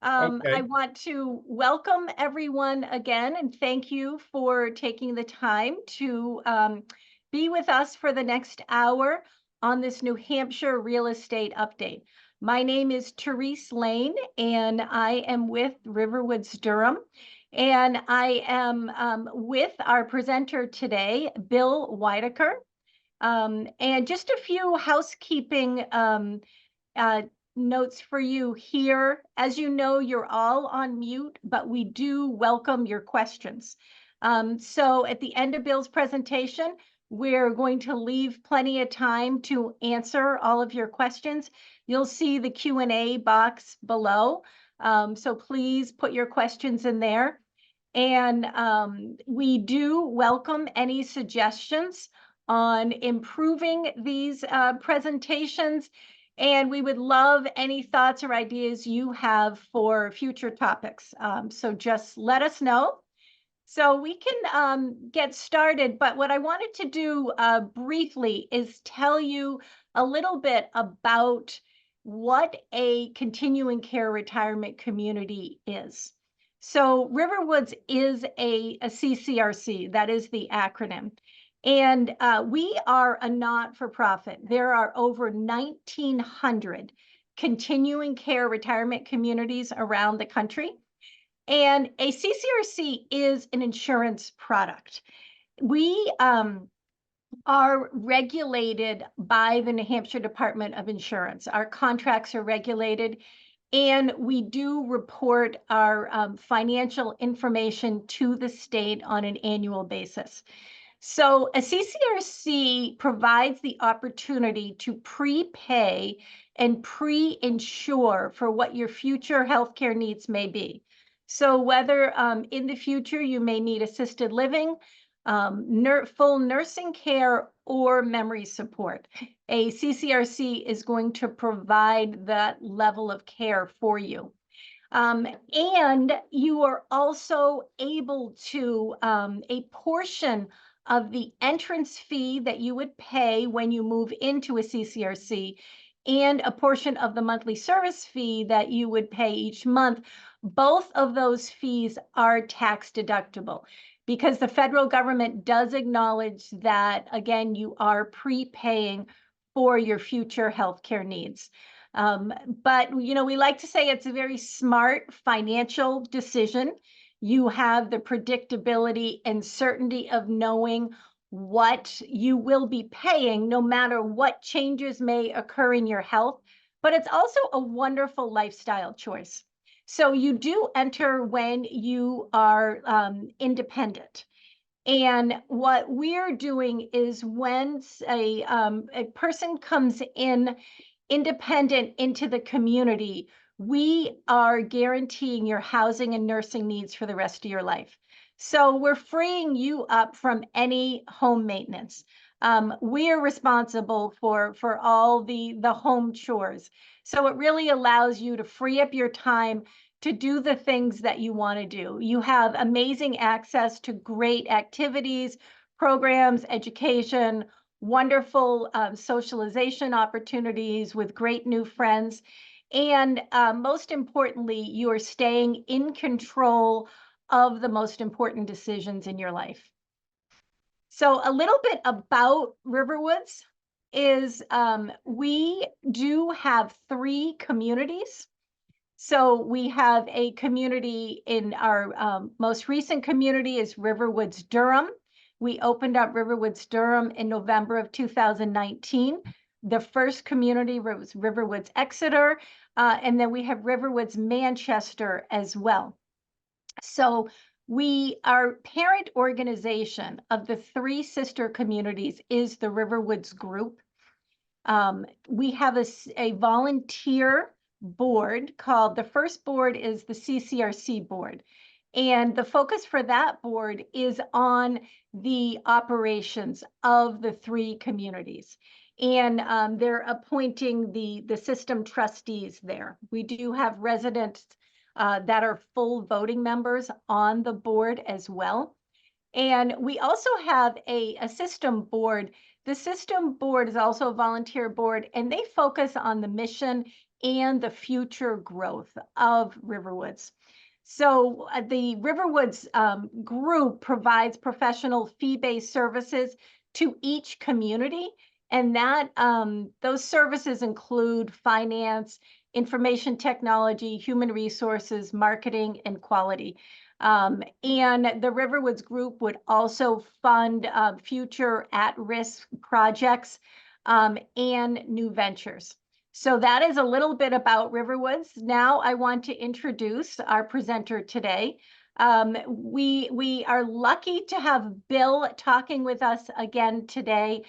I Okay. want to welcome everyone again and thank you for taking the time to be with us for the next hour on this New Hampshire real estate update. My name is Therese Lane, and I am with Riverwoods Durham. And I am with our presenter today, Bill Weidacher. And just a few housekeeping uh, notes for you here. As you know, you're all on mute, but we do welcome your questions. So at the end of Bill's presentation, we're going to leave plenty of time to answer all of your questions. You'll see the Q&A box below. So please put your questions in there. And we do welcome any suggestions on improving these presentations. And we would love any thoughts or ideas you have for future topics. So just let us know. So we can get started. But what I wanted to do briefly is tell you a little bit about what a continuing care retirement community is. So Riverwoods is a CCRC, that is the acronym. And we are a not-for-profit. There are over 1,900 continuing care retirement communities around the country. And a CCRC is an insurance product. We are regulated by the New Hampshire Department of Insurance. Our contracts are regulated, and we do report our financial information to the state on an annual basis. So a CCRC provides the opportunity to prepay and pre-insure for what your future healthcare needs may be. So whether in the future you may need assisted living, full nursing care, or memory support, a CCRC is going to provide that level of care for you. And you are also able to, a portion of the entrance fee that you would pay when you move into a CCRC and a portion of the monthly service fee that you would pay each month, both of those fees are tax deductible because the federal government does acknowledge that, again, you are prepaying for your future healthcare needs. But we like to say it's a very smart financial decision. You have the predictability and certainty of knowing what you will be paying, no matter what changes may occur in your health. But it's also a wonderful lifestyle choice. So you do enter when you are independent. And what we're doing is when a person comes in independent into the community, we are guaranteeing your housing and nursing needs for the rest of your life. So we're freeing you up from any home maintenance. We're responsible for all the home chores. So it really allows you to free up your time to do the things that you want to do. You have amazing access to great activities, programs, education, wonderful socialization opportunities with great new friends. And most importantly, you are staying in control of the most important decisions in your life. So a little bit about Riverwoods is we do have 3 communities. So we have a community in our most recent community is Riverwoods Durham. We opened up Riverwoods Durham in November of 2019. The first community was Riverwoods Exeter, and then we have Riverwoods Manchester as well. So our parent organization of the 3 sister communities is the Riverwoods Group. We have a volunteer board called, the first board is the CCRC board. And the focus for that board is on the operations of the 3 communities. And they're appointing the system trustees there. We do have residents that are full voting members on the board as well. And we also have a system board. The system board is also a volunteer board, and they focus on the mission and the future growth of Riverwoods. So the Riverwoods group provides professional fee-based services to each community, and that those services include finance, information technology, human resources, marketing, and quality. And the Riverwoods group would also fund future at-risk projects and new ventures. So that is a little bit about Riverwoods. Now I want to introduce our presenter today. We are lucky to have Bill talking with us again today.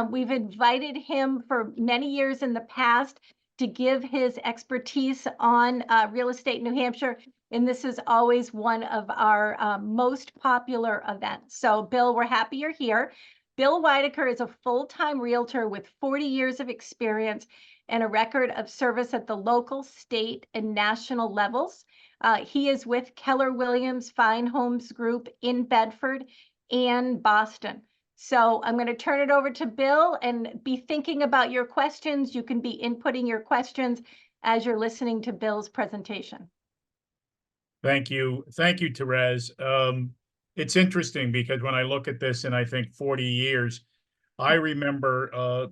We've invited him for many years in the past to give his expertise on real estate in New Hampshire, and this is always one of our most popular events. So Bill, we're happy you're here. Bill Weidacher is a full-time realtor with 40 years of experience and a record of service at the local, state, and national levels. He is with Keller Williams Fine Homes Group in Bedford and Boston. So I'm going to turn it over to Bill and be thinking about your questions. You can be inputting your questions as you're listening to Bill's presentation. Thank you. Thank you, Therese. It's interesting because when I look at this and I think 40 years, I remember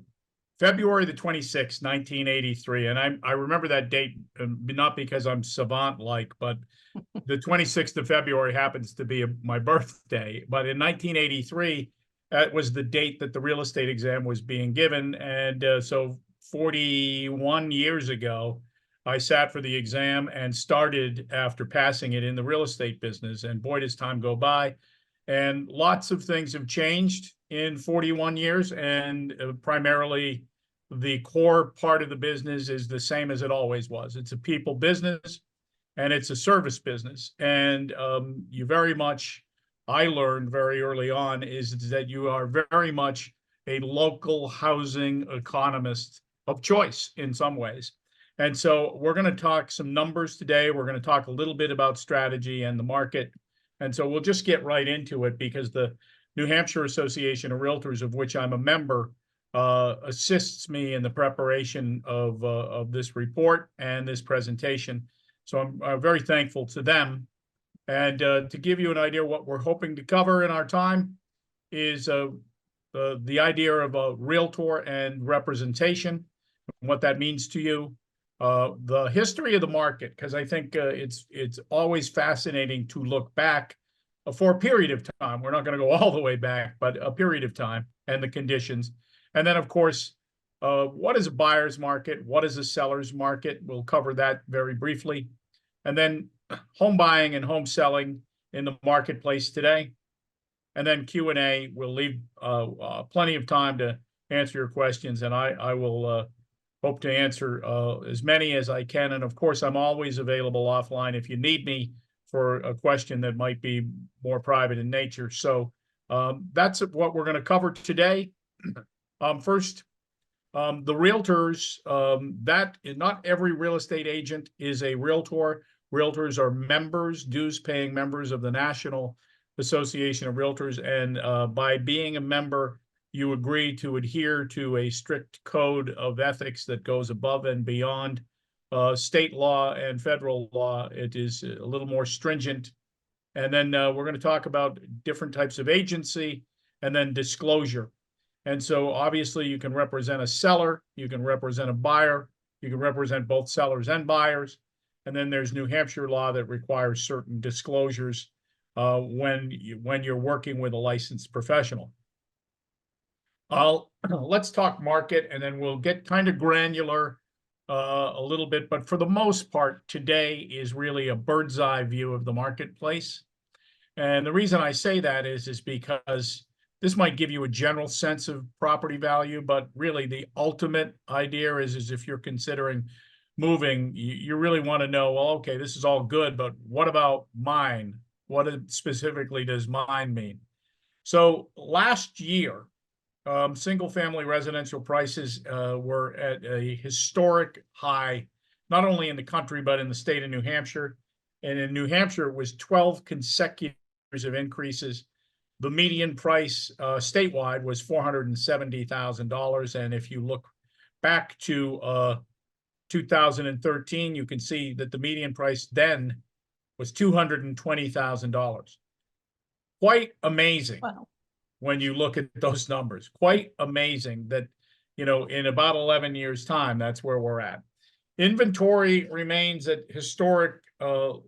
February the 26th, 1983. And I remember that date, not because I'm savant-like, but the 26th of February happens to be my birthday. But in 1983, that was the date that the real estate exam was being given. And so 41 years ago, I sat for the exam and started after passing it in the real estate business. And boy, does time go by. And lots of things have changed in 41 years. And primarily, the core part of the business is the same as it always was. It's a people business and it's a service business. And you very much, I learned very early on, is that you are very much a local housing economist of choice in some ways. And so we're going to talk some numbers today. We're going to talk a little bit about strategy and the market. And so we'll just get right into it because the New Hampshire Association of Realtors, of which I'm a member, assists me in the preparation of this report and this presentation. So I'm very thankful to them. And to give you an idea what we're hoping to cover in our time is the idea of a realtor and representation, what that means to you. The history of the market, because I think it's always fascinating to look back for a period of time. We're not going to go all the way back, but a period of time and the conditions. And then, of course, what is a buyer's market? What is a seller's market? We'll cover that very briefly. And then home buying and home selling in the marketplace today. And then Q&A. We'll leave plenty of time to answer your questions, and I will hope to answer as many as I can. And of course, I'm always available offline if you need me for a question that might be more private in nature. So that's what we're going to cover today. First, the realtors, that not every real estate agent is a realtor. Realtors are members, dues-paying members of the National Association of Realtors. And by being a member, you agree to adhere to a strict code of ethics that goes above and beyond state law and federal law. It is a little more stringent. And then we're going to talk about different types of agency and then disclosure. And so obviously you can represent a seller, you can represent a buyer, you can represent both sellers and buyers. And then there's New Hampshire law that requires certain disclosures when you're working with a licensed professional. Let's talk market, and then we'll get kind of granular a little bit. But for the most part, today is really a bird's eye view of the marketplace. And the reason I say that is because this might give you a general sense of property value, but really the ultimate idea is if you're considering moving, you really want to know, well, okay, this is all good, but what about mine? What specifically does mine mean? So last year, single-family residential prices were at a historic high, not only in the country, but in the state of New Hampshire. And in New Hampshire, it was 12 consecutive years of increases. The median price statewide was $470,000. And if you look back to 2013, you can see that the median price then was $220,000. Quite amazing. Wow. When you look at those numbers. Quite amazing that, in about 11 years' time, that's where we're at. Inventory remains at historic lows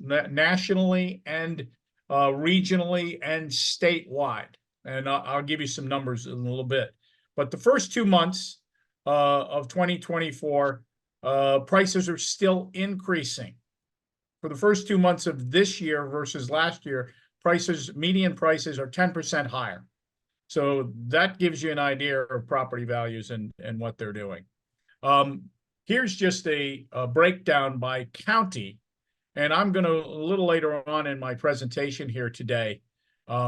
nationally and regionally and statewide. And I'll give you some numbers in a little bit. But the first 2 months of 2024, prices are still increasing. For the first 2 months of this year versus last year, median prices are 10% higher. So that gives you an idea of property values and what they're doing. Here's just a breakdown by county. And I'm going to, a little later on in my presentation here today,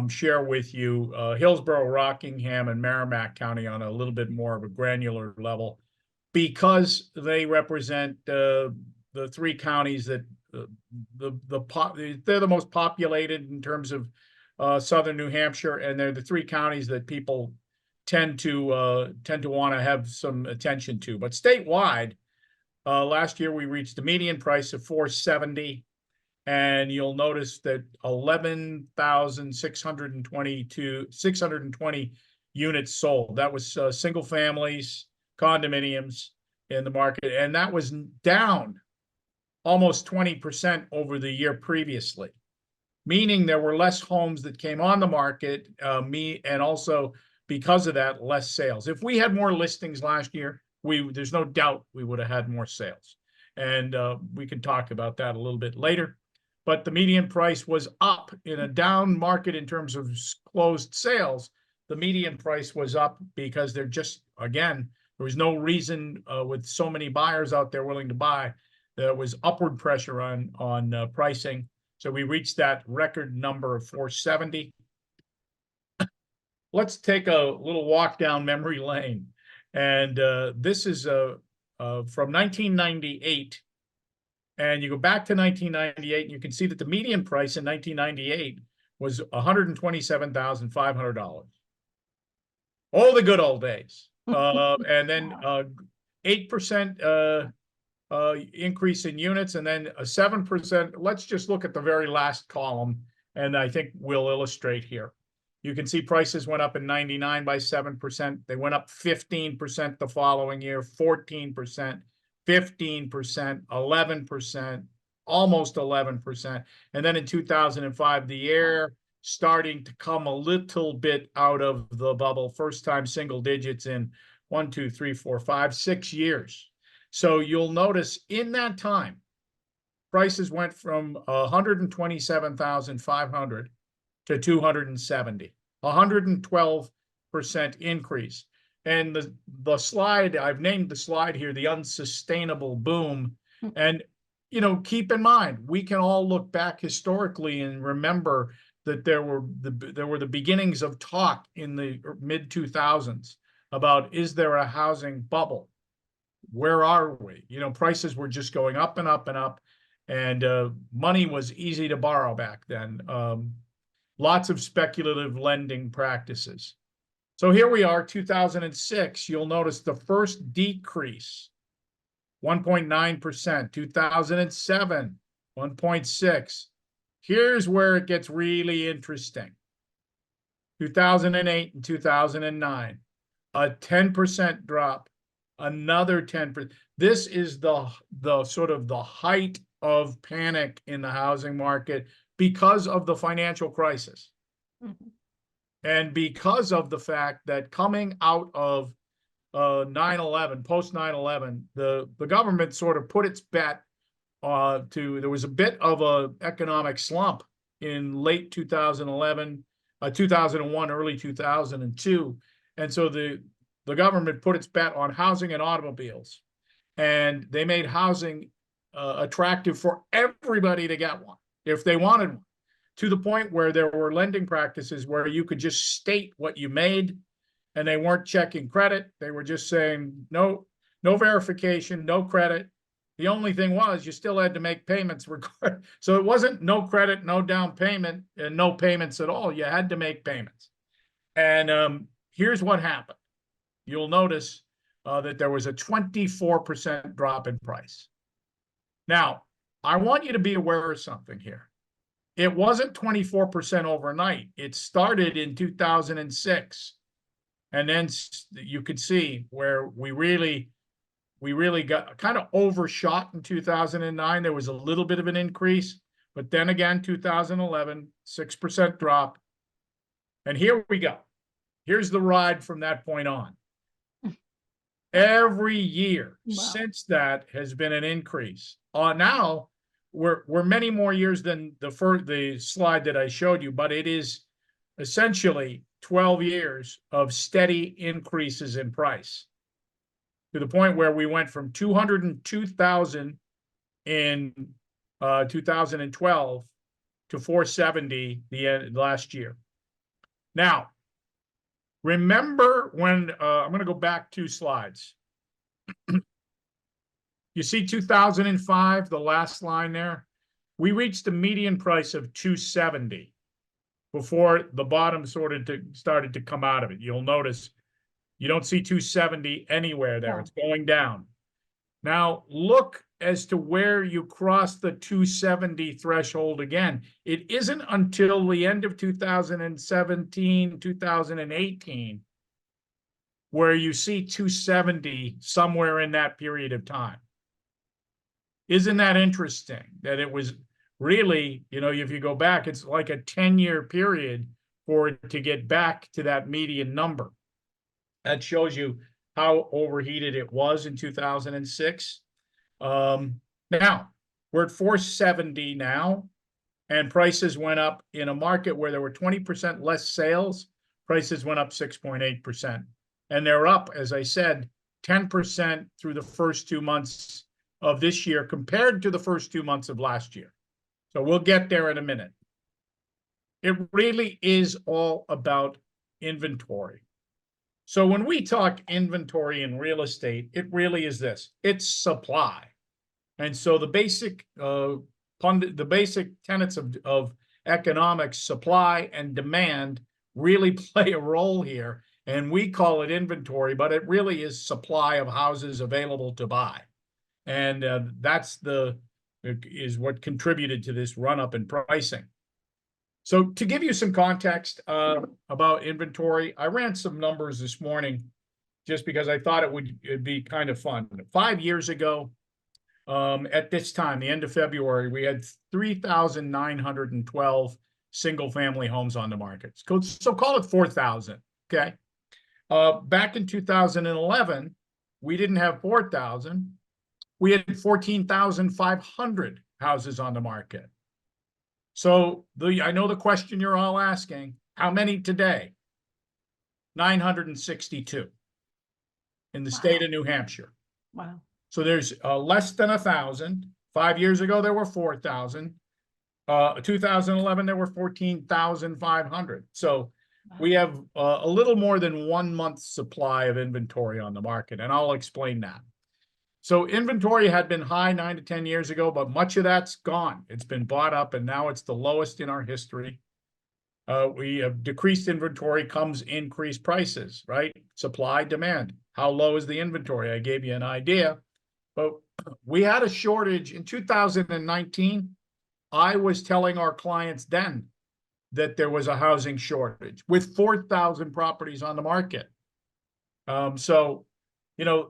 share with you Hillsborough, Rockingham, and Merrimack County on a little bit more of a granular level, because they represent the three counties that they're the most populated in terms of southern New Hampshire, and they're the three counties that people tend to want to have some attention to. But statewide, last year we reached a median price of $470, and you'll notice that 620 units sold. That was single families, condominiums in the market, and that was down almost 20% over the year previously, meaning there were less homes that came on the market, and also because of that, less sales. If we had more listings last year, there's no doubt we would have had more sales. And we can talk about that a little bit later. But the median price was up in a down market in terms of closed sales. The median price was up because there was no reason with so many buyers out there willing to buy. There was upward pressure on pricing. So we reached that record number of 470. Let's take a little walk down memory lane. And this is from 1998. And you go back to 1998, and you can see that the median price in 1998 was $127,500. Oh, the good old days. And then 8% increase in units, and then a 7%. Let's just look at the very last column, and I think we'll illustrate here. You can see prices went up in 99 by 7%. They went up 15% the following year, 14%, 15%, 11%, almost 11%. And then in 2005, the air starting to come a little bit out of the bubble. First time single digits in 1, 2, 3, 4, 5, 6 years. So you'll notice in that time, prices went from 127,500 to 270, 112% increase. And the slide, I've named the slide here, the unsustainable boom. And, keep in mind, we can all look back historically and remember that there were the beginnings of talk in the mid 2000s about, is there a housing bubble? Where are we? Prices were just going up and up and up, and money was easy to borrow back then. Lots of speculative lending practices. So here we are, 2006. You'll notice the first decrease, 1.9%. 2007, 1.6%. Here's where it gets really interesting. 2008 and 2009, a 10% drop. Another 10%. This is the sort of the height of panic in the housing market because of the financial crisis. Mm-hmm. And because of the fact that coming out of 9/11, post 9/11, the government sort of put its bet there was a bit of a economic slump in late 2011, 2001, early 2002. And so the government put its bet on housing and automobiles, and they made housing attractive for everybody to get one if they wanted one, to the point where there were lending practices where you could just state what you made, and they weren't checking credit. They were just saying no verification, no credit. The only thing was you still had to make payments. So it wasn't no credit, no down payment, and no payments at all. You had to make payments. And here's what happened. You'll notice that there was a 24% drop in price. Now, I want you to be aware of something here. It wasn't 24% overnight. It started in 2006. And then you could see where we really got kind of overshot in 2009. There was a little bit of an increase, but then again, 2011, 6% drop. And here we go. Here's the ride from that point on. Every year since that has been an increase. Now we're many more years than the slide that I showed you, but it is essentially 12 years of steady increases in price, to the point where we went from 202,000 in 2012 to 470 the last year. Now, remember when I'm going to go back 2 slides. You see 2005, the last line there? We reached a median price of 270 before the bottom started to come out of it. You'll notice you don't see 270 anywhere there. It's going down. Now look as to where you cross the 270 threshold again. It isn't until the end of 2017, 2018, where you see 270 somewhere in that period of time. Isn't that interesting that it was really, if you go back, it's like a 10-year period for it to get back to that median number. That shows you how overheated it was in 2006. Now, we're at 470 now, and prices went up in a market where there were 20% less sales. Prices went up 6.8%. And they're up, as I said, 10% through the first 2 months of this year compared to the first 2 months of last year. So we'll get there in a minute. It really is all about inventory. So when we talk inventory in real estate, it really is this: it's supply. And so the basic tenets of economics, supply and demand, really play a role here. And we call it inventory, but it really is supply of houses available to buy. And that's what contributed to this run up in pricing. So to give you some context about inventory, I ran some numbers this morning just because I thought it'd be kind of fun. 5 years ago, at this time, the end of February, we had 3,912 single-family homes on the market. So call it 4,000, okay? Back in 2011, we didn't have 4,000. We had 14,500 houses on the market. So I know the question you're all asking: how many today? 962 in the state of New Hampshire. Wow. So there's less than 1,000. 5 years ago, there were 4,000. 2011, there were 14,500. So we have a little more than 1 month's supply of inventory on the market, and I'll explain that. So inventory had been high 9 to 10 years ago, but much of that's gone. It's been bought up, and now it's the lowest in our history. We have decreased inventory comes increased prices, right? Supply, demand. How low is the inventory? I gave you an idea, but we had a shortage in 2019. I was telling our clients then that there was a housing shortage with 4,000 properties on the market.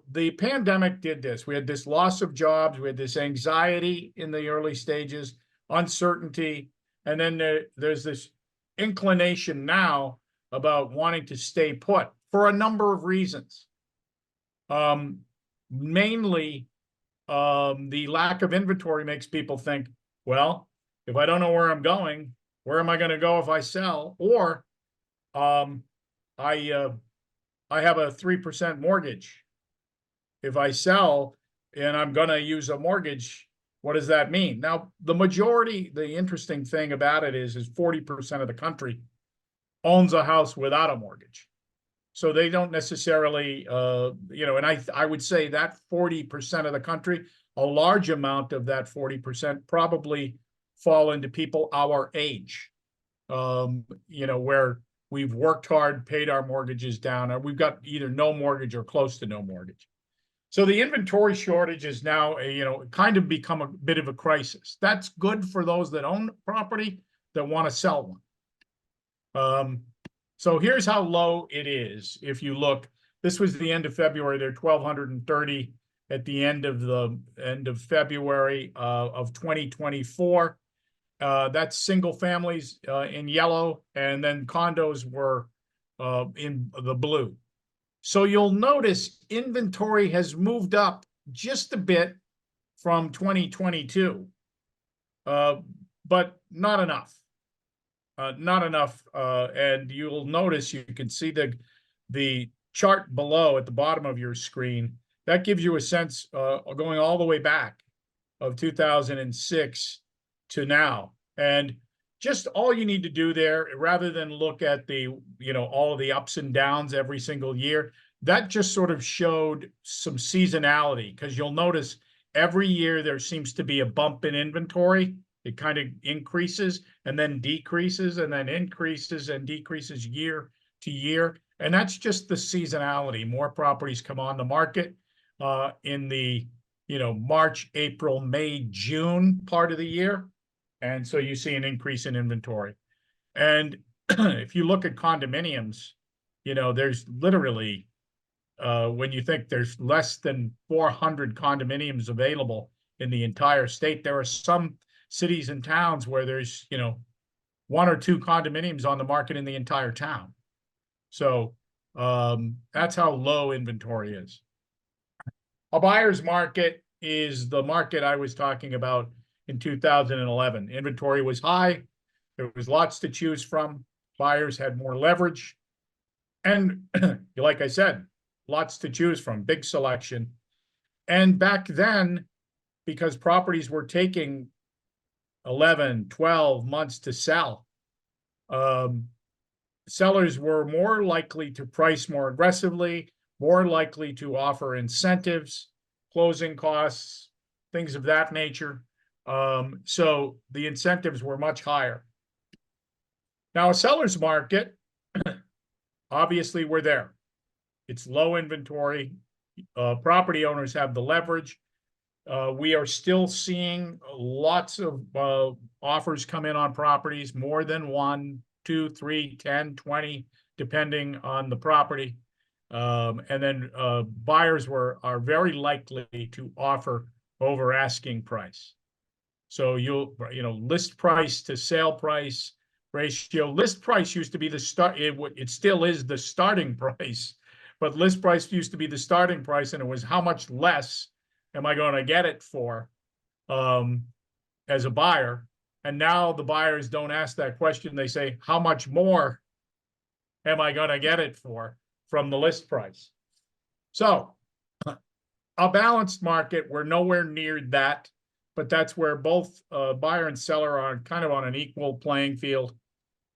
The pandemic did this. We had this loss of jobs. We had this anxiety in the early stages, uncertainty. And then there's this inclination now about wanting to stay put for a number of reasons. Mainly, the lack of inventory makes people think, well, if I don't know where I'm going, where am I going to go if I sell? Or I have a 3% mortgage. If I sell and I'm going to use a mortgage, what does that mean? Now, the interesting thing about it is 40% of the country owns a house without a mortgage. So they don't necessarily, and I would say that 40% of the country, a large amount of that 40% probably fall into people our age, where We've worked hard, paid our mortgages down, or we've got either no mortgage or close to no mortgage. So the inventory shortage is now kind of become a bit of a crisis. That's good for those that own property that want to sell one. So here's how low it is. If you look, this was the end of February. They're 1,230 at the end of February of 2024. That's single families in yellow, and then condos were in the blue. So you'll notice inventory has moved up just a bit from 2022, but not enough. Not enough. And you'll notice, you can see the chart below at the bottom of your screen. That gives you a sense going all the way back of 2006 to now. And just all you need to do there, rather than look at all of the ups and downs every single year, that just sort of showed some seasonality, because you'll notice every year there seems to be a bump in inventory. It kind of increases and then decreases and then increases and decreases year to year. And that's just the seasonality. More properties come on the market in the March, April, May, June part of the year. And so you see an increase in inventory. And if you look at condominiums, there's literally, when you think there's less than 400 condominiums available in the entire state, there are some cities and towns where there's, 1 or 2 condominiums on the market in the entire town. So that's how low inventory is. A buyer's market is the market I was talking about in 2011. Inventory was high. There was lots to choose from. Buyers had more leverage. And like I said, lots to choose from, big selection. And back then, because properties were taking 11, 12 months to sell, sellers were more likely to price more aggressively, more likely to offer incentives, closing costs, things of that nature. So the incentives were much higher. Now, a seller's market, obviously we're there. It's low inventory. Property owners have the leverage. We are still seeing lots of offers come in on properties, more than 1, 2, 3, 10, 20, depending on the property. And then buyers are very likely to offer over asking price. So list price to sale price ratio. List price used to be the start. It still is the starting price, but list price used to be the starting price, and it was how much less am I going to get it for as a buyer. And now the buyers don't ask that question. They say, how much more am I going to get it for from the list price? So a balanced market, we're nowhere near that, but that's where both buyer and seller are kind of on an equal playing field.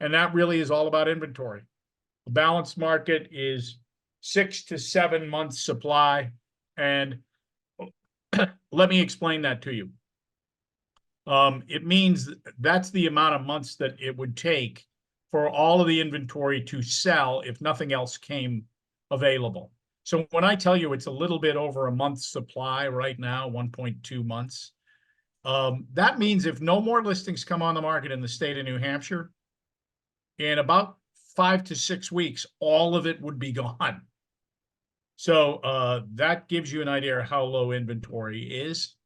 And that really is all about inventory. A balanced market is 6 to 7 months supply. And let me explain that to you. It means that's the amount of months that it would take for all of the inventory to sell if nothing else came available. So when I tell you it's a little bit over a month's supply right now, 1.2 months, that means if no more listings come on the market in the state of New Hampshire, in about 5 to 6 weeks, all of it would be gone. So that gives you an idea of how low inventory is.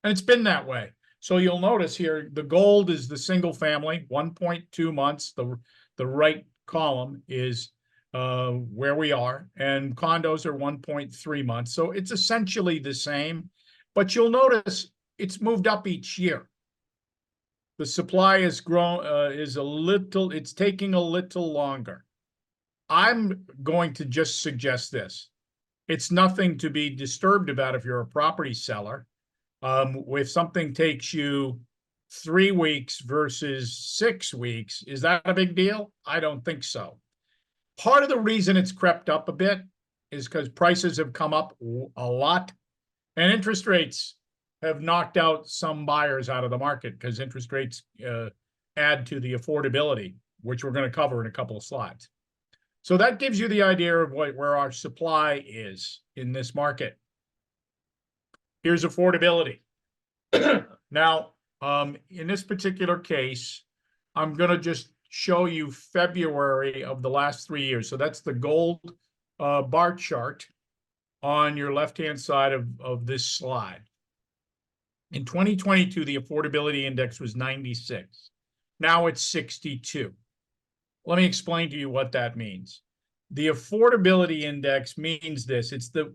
And it's been that way. So you'll notice here, the gold is the single family, 1.2 months. The right column is where we are, and condos are 1.3 months. So it's essentially the same, but you'll notice it's moved up each year. The supply has grown, it's taking a little longer. I'm going to just suggest this. It's nothing to be disturbed about if you're a property seller. If something takes you 3 weeks versus 6 weeks, is that a big deal? I don't think so. Part of the reason it's crept up a bit is because prices have come up a lot, and interest rates have knocked out some buyers out of the market because interest rates add to the affordability which we're going to cover in a couple of slides. So that gives you the idea of where our supply is in this market. Here's affordability. Now, in this particular case, I'm going to just show you February of the last 3 years. So that's the gold bar chart on your left-hand side of this slide. In 2022, the affordability index was 96. Now it's 62. Let me explain to you what that means. The affordability index means this. It's the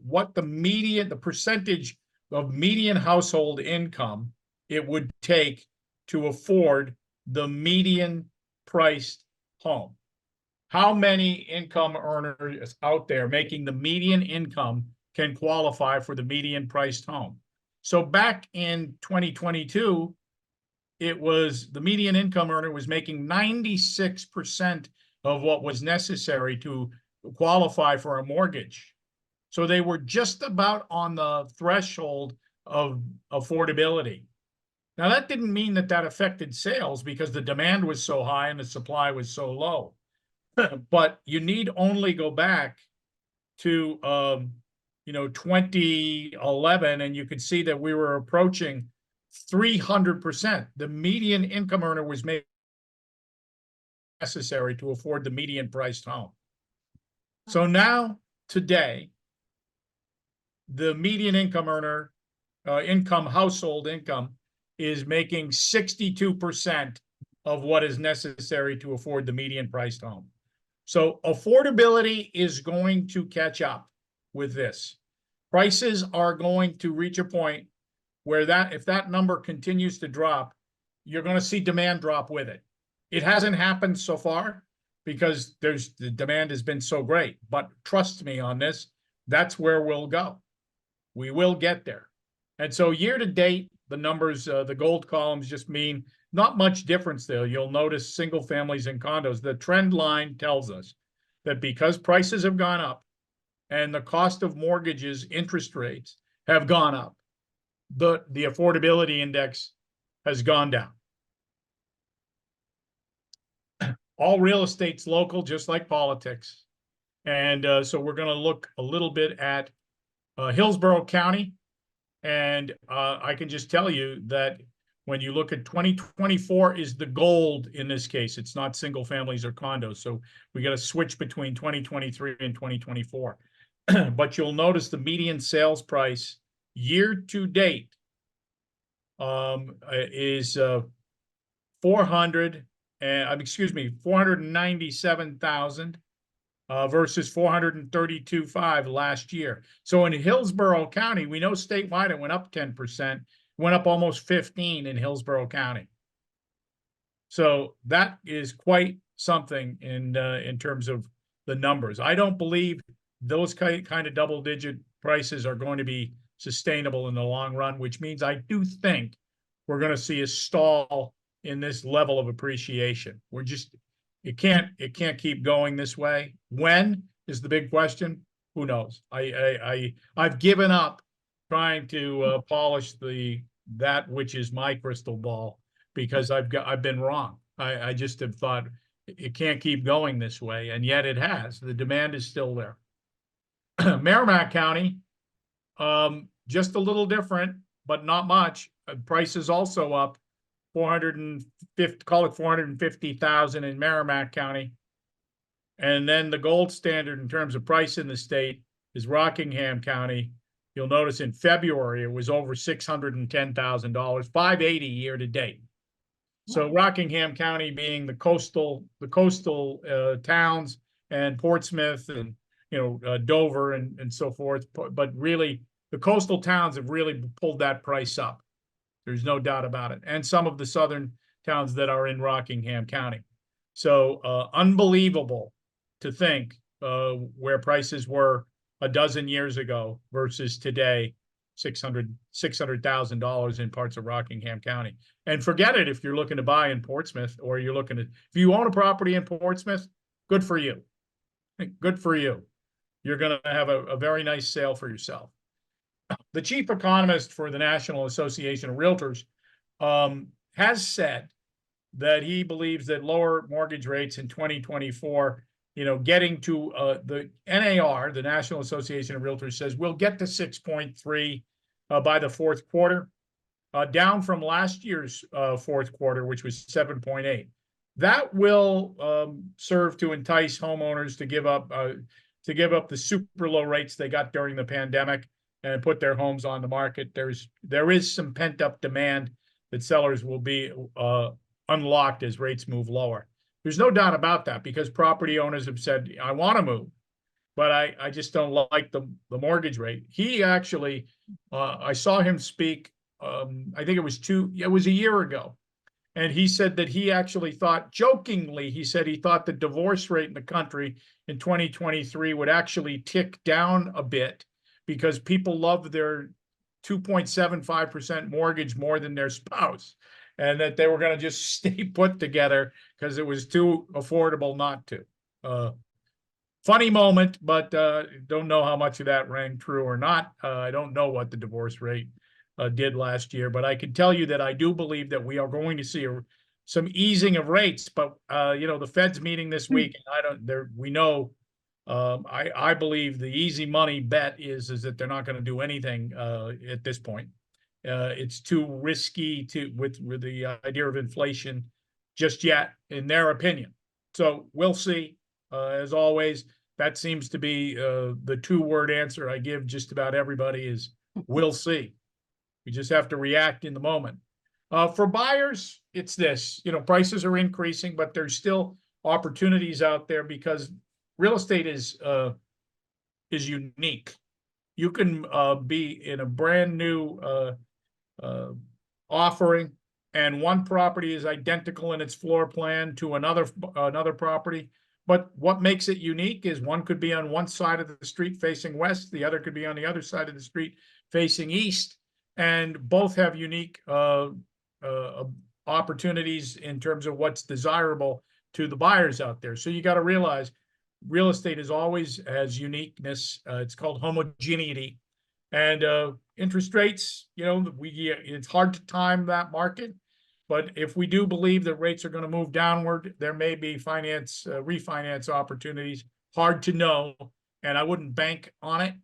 percentage of median household income it would take to afford the median priced home. How many income earners out there making the median income can qualify for the median priced home? So back in 2022, it was the median income earner was making 96% of what was necessary to qualify for a mortgage. So they were just about on the threshold of affordability. Now, that didn't mean that affected sales because the demand was so high and the supply was so low. But you need only go back to 2011, and you could see that we were approaching 300%. The median income earner was made necessary to afford the median priced home. So now, today, the median income earner, household income, is making 62% of what is necessary to afford the median priced home. So affordability is going to catch up with this. Prices are going to reach a point where if that number continues to drop, you're going to see demand drop with it. It hasn't happened so far because the demand has been so great. But trust me on this, that's where we'll go. We will get there. And so year to date, the numbers, the gold columns just mean not much difference there. You'll notice single families and condos. The trend line tells us that because prices have gone up and the cost of mortgages, interest rates have gone up, the affordability index has gone down. All real estate's local, just like politics. And so we're going to look a little bit at Hillsborough County. And I can just tell you that when you look at 2024 is the gold in this case. It's not single families or condos. So we got to switch between 2023 and 2024. But you'll notice the median sales price year to date is 497,000 versus 432,500 last year. So in Hillsborough County, we know statewide it went up 10%, went up almost 15% in Hillsborough County. So that is quite something in terms of the numbers. I don't believe those kind of double-digit prices are going to be sustainable in the long run, which means I do think we're going to see a stall in this level of appreciation. It can't keep going this way. When is the big question? Who knows? I've given up trying to polish that which is my crystal ball because I've been wrong. I just have thought it can't keep going this way, and yet it has. The demand is still there. Merrimack County, just a little different, but not much. Price is also up. 450, call it 450,000 in Merrimack County. And then the gold standard in terms of price in the state is Rockingham County. You'll notice in February, it was over $610,000, $580 year to date. So Rockingham County being the coastal towns and Portsmouth and, Dover and so forth. But really the coastal towns have really pulled that price up. There's no doubt about it. And some of the southern towns that are in Rockingham County. So unbelievable to think where prices were a dozen years ago versus today, $600,000 in parts of Rockingham County. And forget it if you're looking to buy in Portsmouth or if you own a property in Portsmouth, good for you. Good for you. You're going to have a very nice sale for yourself. The chief economist for the National Association of Realtors has said that he believes that lower mortgage rates in 2024, getting to the NAR, the National Association of Realtors, says we'll get to 6.3 by the fourth quarter, down from last year's fourth quarter, which was 7.8. That will serve to entice homeowners to give up the super low rates they got during the pandemic and put their homes on the market. There is some pent up demand that sellers will be unlocked as rates move lower. There's no doubt about that, because property owners have said, I want to move, but I just don't like the mortgage rate. He actually, I saw him speak, I think it was a year ago. And he said that he actually thought, jokingly, he said he thought the divorce rate in the country in 2023 would actually tick down a bit because people love their 2.75% mortgage more than their spouse, and that they were going to just stay put together because it was too affordable not to. Funny moment, but don't know how much of that rang true or not. I don't know what the divorce rate did last year, but I can tell you that I do believe that we are going to see some easing of rates. But the Fed's meeting this week, and I believe the easy money bet is that they're not going to do anything at this point. It's too risky with the idea of inflation just yet, in their opinion. So we'll see. As always, that seems to be the two-word answer I give just about everybody is we'll see. We just have to react in the moment. For buyers, it's this, prices are increasing, but there's still opportunities out there because real estate is unique. You can be in a brand new offering, and one property is identical in its floor plan to another property. But what makes it unique is one could be on one side of the street facing west, the other could be on the other side of the street facing east, and both have unique opportunities in terms of what's desirable to the buyers out there. So you got to realize real estate always has uniqueness. It's called homogeneity. And interest rates, it's hard to time that market. But if we do believe that rates are going to move downward, there may be refinance opportunities. Hard to know. And I wouldn't bank on it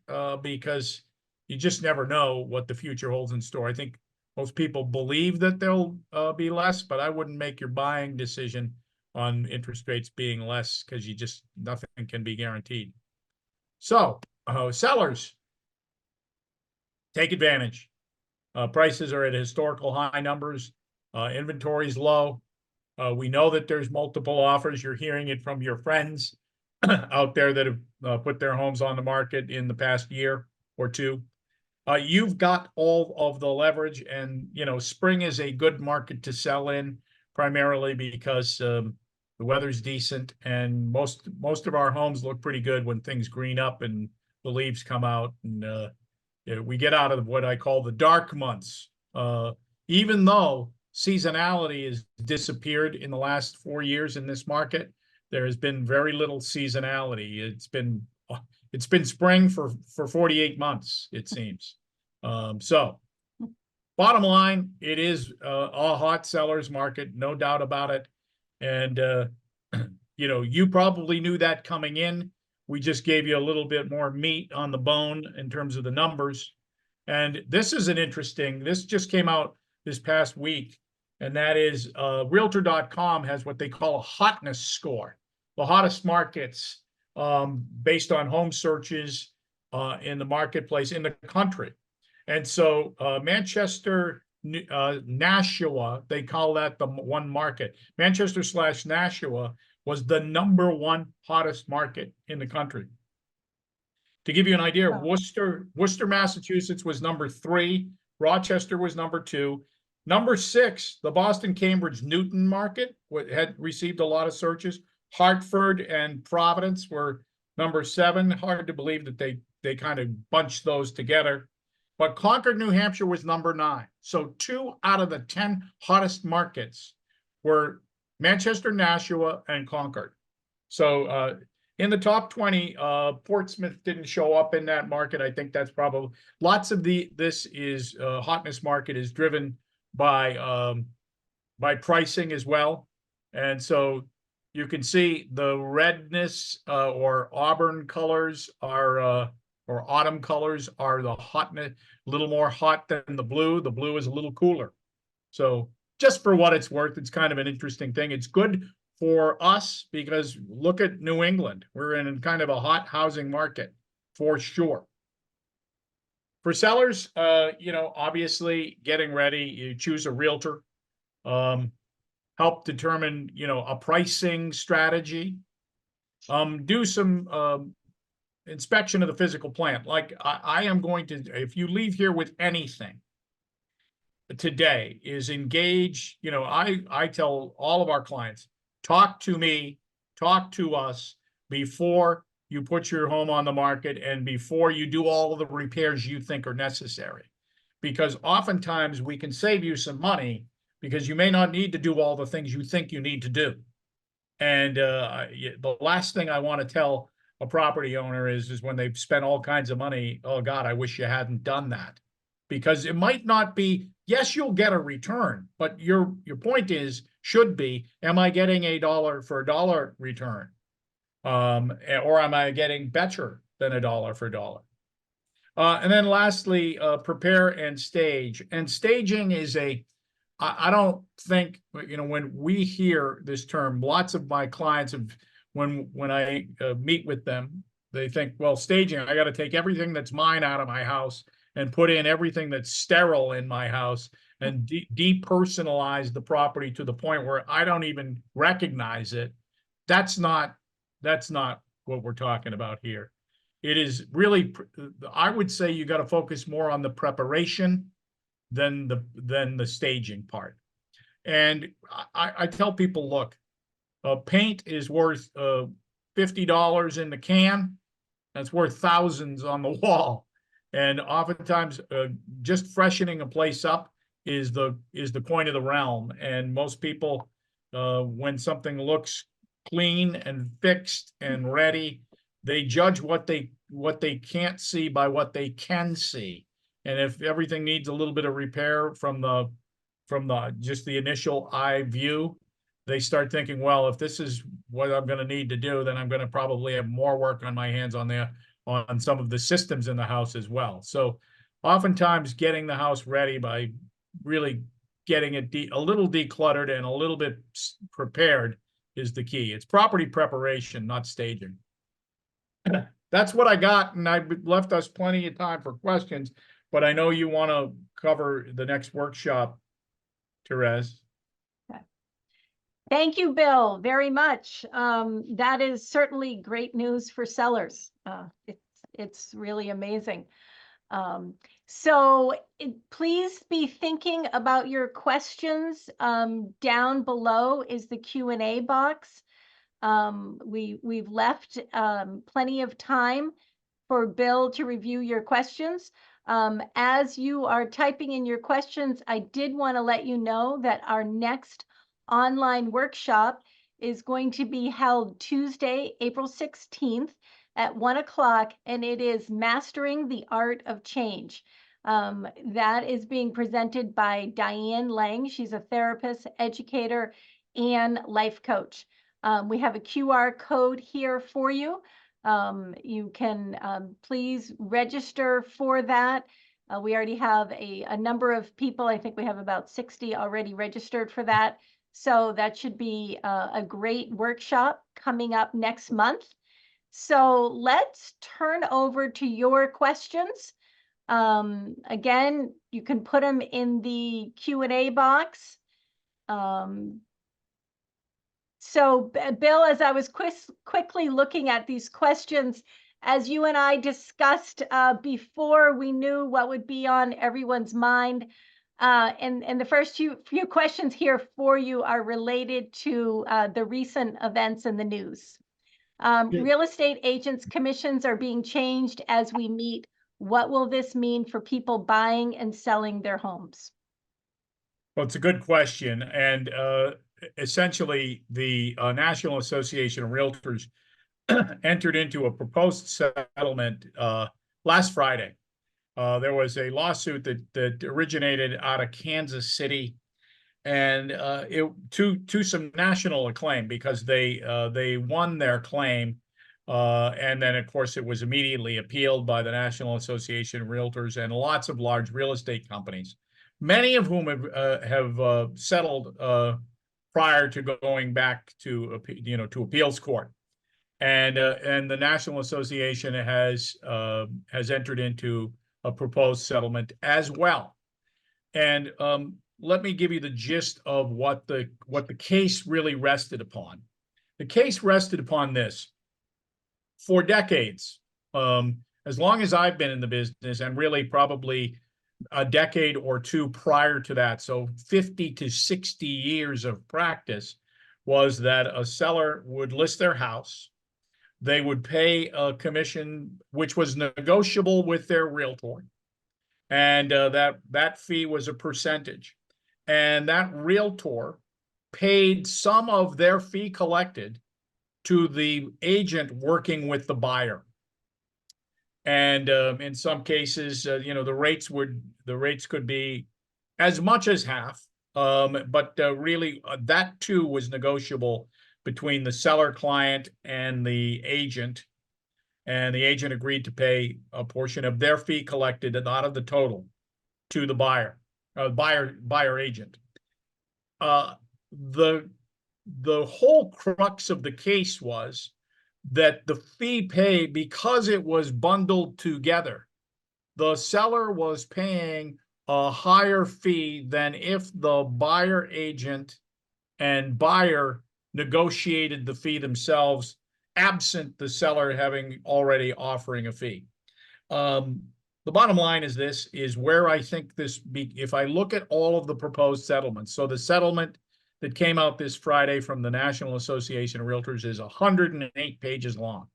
because you just never know what the future holds in store. I think most people believe that there'll be less, but I wouldn't make your buying decision on interest rates being less because nothing can be guaranteed. So sellers, take advantage. Prices are at historical high numbers. Inventory is low. We know that there's multiple offers. You're hearing it from your friends out there that have put their homes on the market in the past year or two. You've got all of the leverage, and spring is a good market to sell in, primarily because the weather's decent, and most of our homes look pretty good when things green up and the leaves come out, and we get out of what I call the dark months. Even though seasonality has disappeared in the last 4 years in this market, there has been very little seasonality. It's been spring for 48 months, it seems. So bottom line, it is a hot seller's market, no doubt about it. And, you probably knew that coming in. We just gave you a little bit more meat on the bone in terms of the numbers. And this just came out this past week. And that is Realtor.com has what they call a hotness score, the hottest markets based on home searches in the marketplace in the country. And so Manchester, Nashua, they call that the one market. Manchester/Nashua was the #1 hottest market in the country. To give you an idea, Worcester, Massachusetts was #3. Rochester was #2. #6, the Boston-Cambridge Newton market had received a lot of searches. Hartford and Providence were #7. Hard to believe that they kind of bunched those together. But Concord, New Hampshire was #9. So 2 out of the 10 hottest markets were Manchester, Nashua, and Concord. So in the top 20, Portsmouth didn't show up in that market. I think that's probably lots of hotness market is driven by by pricing as well. And so you can see the redness or auburn colors are or autumn colors are the hotness, a little more hot than the blue. The blue is a little cooler. So just for what it's worth, it's kind of an interesting thing. It's good for us because look at New England. We're in kind of a hot housing market for sure. For sellers, obviously getting ready, you choose a realtor, help determine, a pricing strategy, do some inspection of the physical plant. Like I am going to, if you leave here with anything today, is engage, I tell all of our clients, talk to me, talk to us before you put your home on the market and before you do all of the repairs you think are necessary. Because oftentimes we can save you some money because you may not need to do all the things you think you need to do. And the last thing I want to tell a property owner is when they've spent all kinds of money, oh God, I wish you hadn't done that. Because it might not be, yes, you'll get a return, but your point should be, am I getting a dollar for a dollar return? Or am I getting better than a dollar for a dollar? And then lastly, prepare and stage. And staging is I don't think, when we hear this term, lots of my clients when I meet with them, they think, well, staging, I got to take everything that's mine out of my house and put in everything that's sterile in my house and depersonalize the property to the point where I don't even recognize it. That's not what we're talking about here. It is really, I would say you got to focus more on the preparation than the staging part. And I tell people, look, paint is worth $50 in the can. That's worth thousands on the wall. And oftentimes, just freshening a place up is the coin of the realm. And most people, when something looks clean and fixed and ready, they judge what they can't see by what they can see. And if everything needs a little bit of repair from just the initial eye view, they start thinking, well, if this is what I'm going to need to do, then I'm going to probably have more work on my hands on some of the systems in the house as well. So oftentimes getting the house ready by really getting it a little decluttered and a little bit prepared is the key. It's property preparation, not staging. That's what I got, and I left us plenty of time for questions, but I know you want to cover the next workshop, Therese. Thank you, Bill, very much. That is certainly great news for sellers. It's really amazing. So please be thinking about your questions. Down below is the Q&A box. We've left plenty of time for Bill to review your questions. As you are typing in your questions, I did want to let you know that our next online workshop is going to be held Tuesday, April 16th at 1 o'clock, and it is Mastering the Art of Change. That is being presented by Diane Lang. She's a therapist, educator, and life coach. We have a QR code here for you. You can please register for that. We already have a number of people. I think we have about 60 already registered for that. So that should be a great workshop coming up next month. So let's turn over to your questions. Again, you can put them in the Q&A box. So Bill, as I was quickly looking at these questions, as you and I discussed before we knew what would be on everyone's mind, and the first few questions here for you are related to the recent events in the news. Real estate agents' commissions are being changed as we meet. What will this mean for people buying and selling their homes? Well, it's a good question. And essentially, the National Association of Realtors entered into a proposed settlement last Friday. There was a lawsuit that originated out of Kansas City. and to some national acclaim because they won their claim, and then of course it was immediately appealed by the National Association of Realtors and lots of large real estate companies, many of whom have settled prior to going back to to appeals court. And the National Association has entered into a proposed settlement as well. And let me give you the gist of what the case really rested upon. The case rested upon this: for decades, as long as I've been in the business, and really probably a decade or two prior to that, so 50 to 60 years of practice, was that a seller would list their house. They would pay a commission, which was negotiable with their realtor, and that fee was a percentage. And that realtor paid some of their fee collected to the agent working with the buyer. And in some cases, the rates could be as much as half, but really that too was negotiable between the seller client and the agent agreed to pay a portion of their fee collected and out of the total to the buyer agent. The whole crux of the case was that the fee paid, because it was bundled together, the seller was paying a higher fee than if the buyer agent and buyer negotiated the fee themselves, absent the seller having already offering a fee. The bottom line is this is where I think if I look at all of the proposed settlements, so the settlement that came out this Friday from the National Association of Realtors is 108 pages long.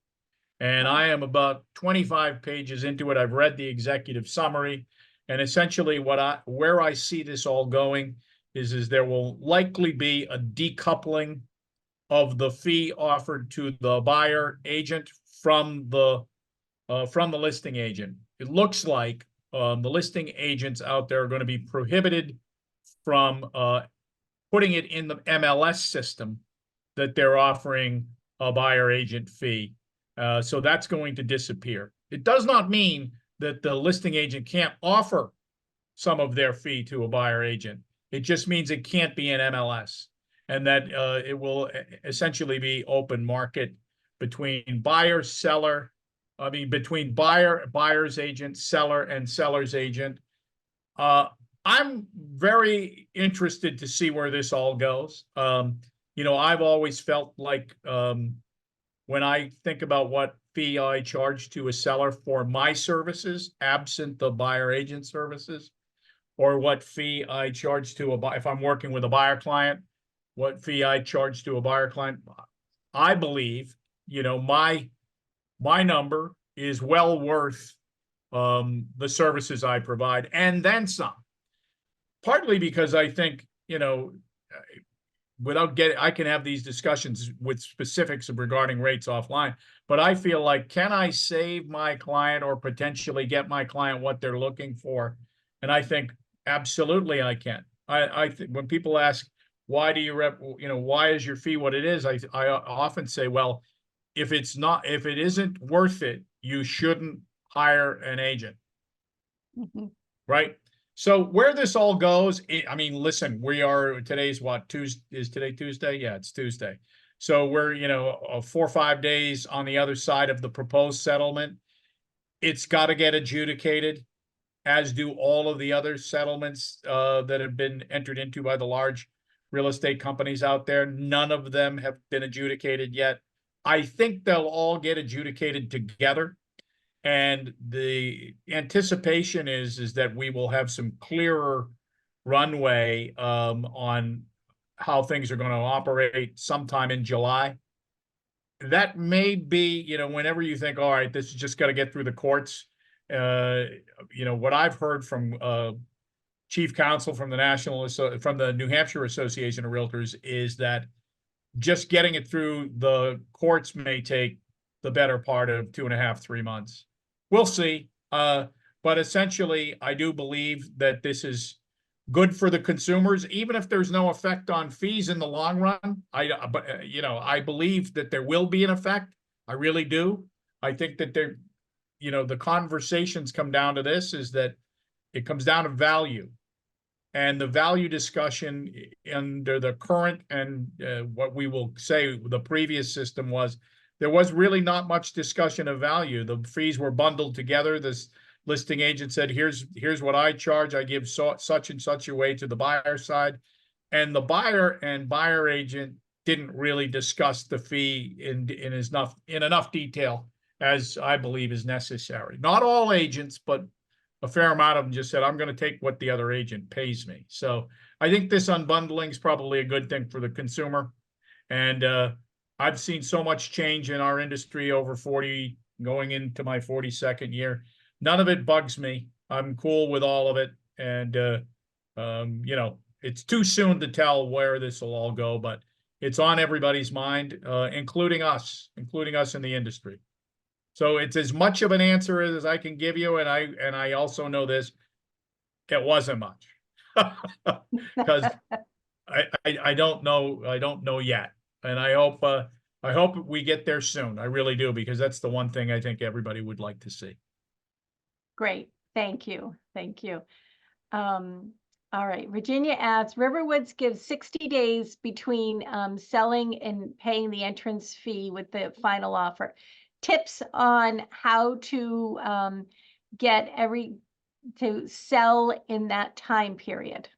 And I am about 25 pages into it. I've read the executive summary, and essentially where I see this all going is there will likely be a decoupling of the fee offered to the buyer agent from the listing agent. It looks like the listing agents out there are going to be prohibited from putting it in the MLS system that they're offering a buyer agent fee. So that's going to disappear. It does not mean that the listing agent can't offer some of their fee to a buyer agent. It just means it can't be in MLS, and that it will essentially be open market between buyer's agent, seller, and seller's agent. I'm very interested to see where this all goes. I've always felt like when I think about what fee I charge to a seller for my services, absent the buyer agent services, or what fee I charge to if I'm working with a buyer client, what fee I charge to a buyer client, I believe, my number is well worth the services I provide, and then some. Partly because I think, I can have these discussions with specifics regarding rates offline, but I feel like, can I save my client or potentially get my client what they're looking for? And I think absolutely I can. I think when people ask, why is your fee what it is? I often say, well, if it isn't worth it, you shouldn't hire an agent. Mm-hmm. Right? So where this all goes, listen, today's what, Tuesday? Is today Tuesday? Yeah, it's Tuesday. So we're, 4 or 5 days on the other side of the proposed settlement. It's got to get adjudicated, as do all of the other settlements that have been entered into by the large real estate companies out there. None of them have been adjudicated yet. I think they'll all get adjudicated together. And the anticipation is that we will have some clearer runway on how things are going to operate sometime in July. That may be, whenever you think, all right, this is just got to get through the courts. What I've heard from chief counsel from the New Hampshire Association of Realtors is that just getting it through the courts may take the better part of 2.5, 3 months. We'll see. But essentially, I do believe that this is good for the consumers, even if there's no effect on fees in the long run. But I believe that there will be an effect. I really do. I think that the conversations come down to this, is that it comes down to value. And the value discussion under the current and what we will say the previous system was, there was really not much discussion of value. The fees were bundled together. This listing agent said, here's what I charge. I give such and such away to the buyer side. And the buyer and buyer agent didn't really discuss the fee in enough detail as I believe is necessary. Not all agents, but a fair amount of them just said, I'm going to take what the other agent pays me. So I think this unbundling is probably a good thing for the consumer. And I've seen so much change in our industry over 40, going into my 42nd year. None of it bugs me. I'm cool with all of it. And, it's too soon to tell where this will all go, but it's on everybody's mind, including us in the industry. So it's as much of an answer as I can give you. And I also know this, it wasn't much. Because I don't know yet. And I hope we get there soon. I really do, because that's the one thing I think everybody would like to see. Great. Thank you. Thank you. All right. Virginia asks, Riverwoods gives 60 days between selling and paying the entrance fee with the final offer. Tips on how to to sell in that time period.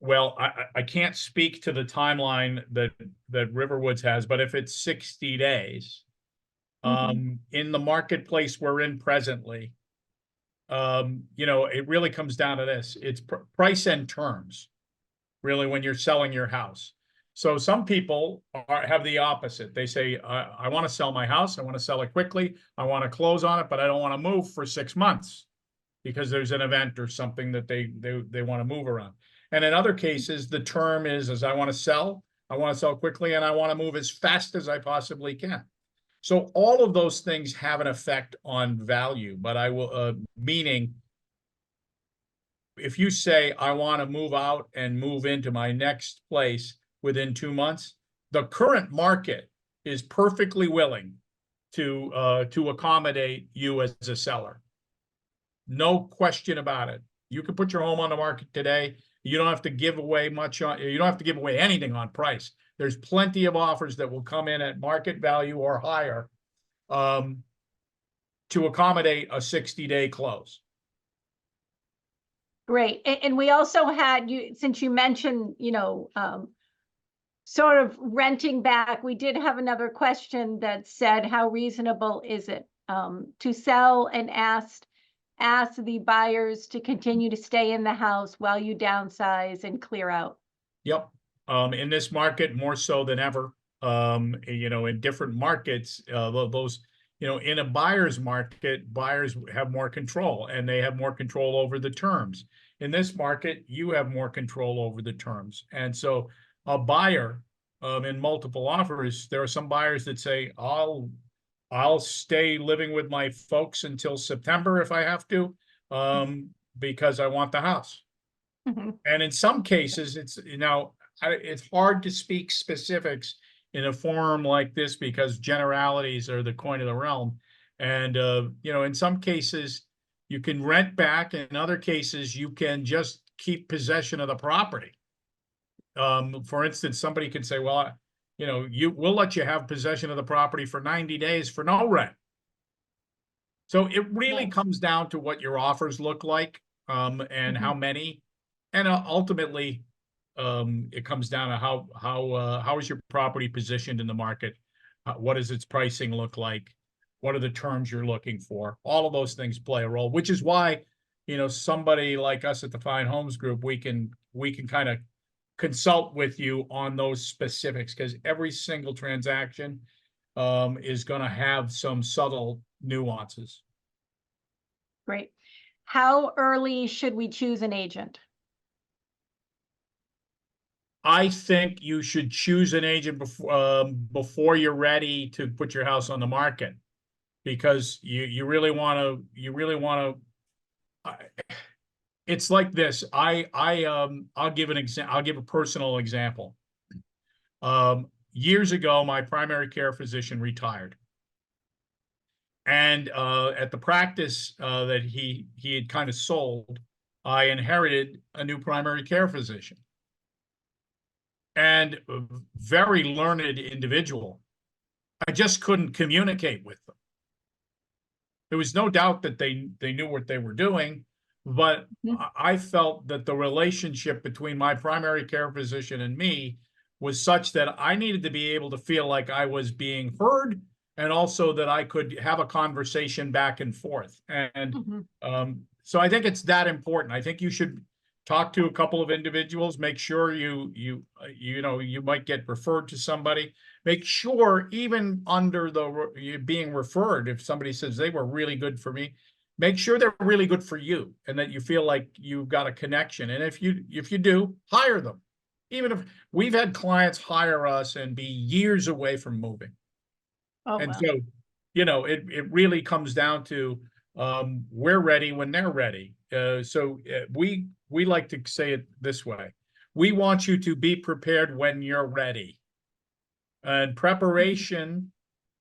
Well, I can't speak to the timeline that Riverwoods has, but if it's 60 days, in the marketplace we're in presently, it really comes down to this. It's price and terms, really, when you're selling your house. So some people have the opposite. They say, I want to sell my house. I want to sell it quickly. I want to close on it, but I don't want to move for 6 months because there's an event or something that they want to move around. And in other cases, the term is I want to sell quickly, and I want to move as fast as I possibly can. So all of those things have an effect on value, but meaning if you say, I want to move out and move into my next place within 2 months, the current market is perfectly willing to accommodate you as a seller. No question about it. You can put your home on the market today. You don't have to give away you don't have to give away anything on price. There's plenty of offers that will come in at market value or higher to accommodate a 60-day close. Great. And we also had, since you mentioned, sort of renting back, we did have another question that said, how reasonable is it to sell and ask the buyers to continue to stay in the house while you downsize and clear out? Yep. In this market, more so than ever, in different markets, those, in a buyer's market, buyers have more control and they have more control over the terms. In this market, you have more control over the terms. And so a buyer, in multiple offers, there are some buyers that say, I'll stay living with my folks until September if I have to, because I want the house. And in some cases, it's hard to speak specifics in a forum like this because generalities are the coin of the realm. And, in some cases you can rent back. In other cases, you can just keep possession of the property. For instance, somebody could say, well, we'll let you have possession of the property for 90 days for no rent. So it really comes down to what your offers look like, and how many, and ultimately, it comes down to how is your property positioned in the market? What does its pricing look like? What are the terms you're looking for? All of those things play a role, which is why, somebody like us at the Fine Homes Group, we can kind of consult with you on those specifics, because every single transaction is going to have some subtle nuances. Great. How early should we choose an agent? I think you should choose an agent before you're ready to put your house on the market, because you really want to. it's like this. I'll give I'll give a personal example. Years ago, my primary care physician retired. And at the practice that he had kind of sold, I inherited a new primary care physician. And a very learned individual. I just couldn't communicate with them. There was no doubt that they knew what they were doing, but I felt that the relationship between my primary care physician and me was such that I needed to be able to feel like I was being heard, and also that I could have a conversation back and forth. And so I think it's that important. I think you should talk to a couple of individuals, make sure you might get referred to somebody. Make sure, even under the being referred, if somebody says they were really good for me, make sure they're really good for you and that you feel like you've got a connection. And if you do, hire them. Even if we've had clients hire us and be years away from moving. Oh, And wow. so, it really comes down to we're ready when they're ready. We like to say it this way. We want you to be prepared when you're ready. And preparation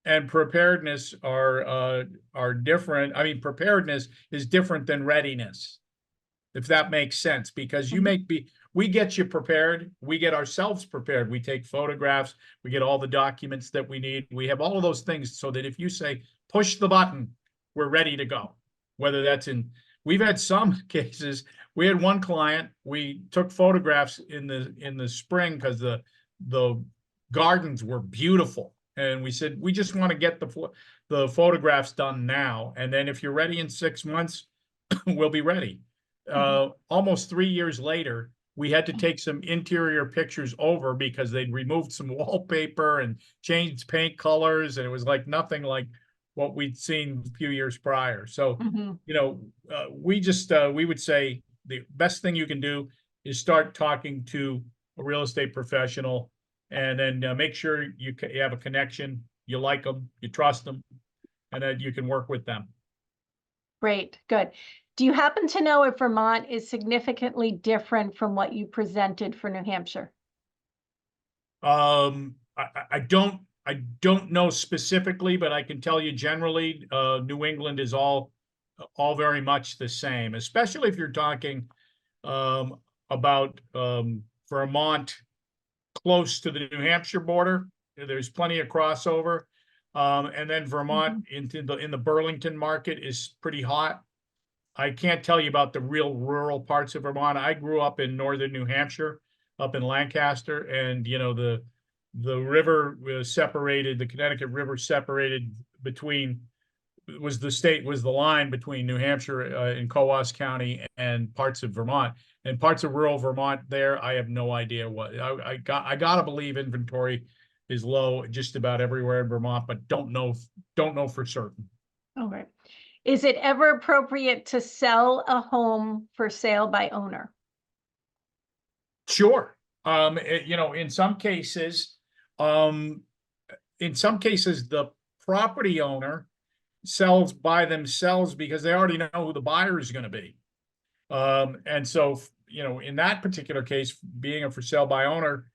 and preparedness are different. I mean, preparedness is different than readiness, if that makes sense, because we get you prepared, we get ourselves prepared. We take photographs, we get all the documents that we need. We have all of those things so that if you say, push the button, we're ready to go. Whether that's we've had some cases, we had one client, we took photographs in the spring because the gardens were beautiful. And we said, we just want to get the photographs done now. And then if you're ready in 6 months, we'll be ready. Almost 3 years later, we had to take some interior pictures over because they'd removed some wallpaper and changed paint colors. And it was like nothing like what we'd seen a few years prior. So, we would say the best thing you can do is start talking to a real estate professional, and then make sure you have a connection, you like them, you trust them, and then you can work with them. Great, good. Do you happen to know if Vermont is significantly different from what you presented for New Hampshire? I don't know specifically, but I can tell you generally, New England is all very much the same, especially if you're talking about Vermont close to the New Hampshire border. There's plenty of crossover. And then Vermont in the Burlington market is pretty hot. I can't tell you about the real rural parts of Vermont. I grew up in northern New Hampshire, up in Lancaster, and the river was separated. The Connecticut River separated was the line between New Hampshire and Coos County and parts of Vermont. And parts of rural Vermont there, I have no idea what. I gotta believe inventory is low just about everywhere in Vermont, but don't know for certain. All right. Is it ever appropriate to sell a home for sale by owner? Sure. In some cases, the property owner sells by themselves because they already know who the buyer is going to be. And so, in that particular case, being a for sale by owner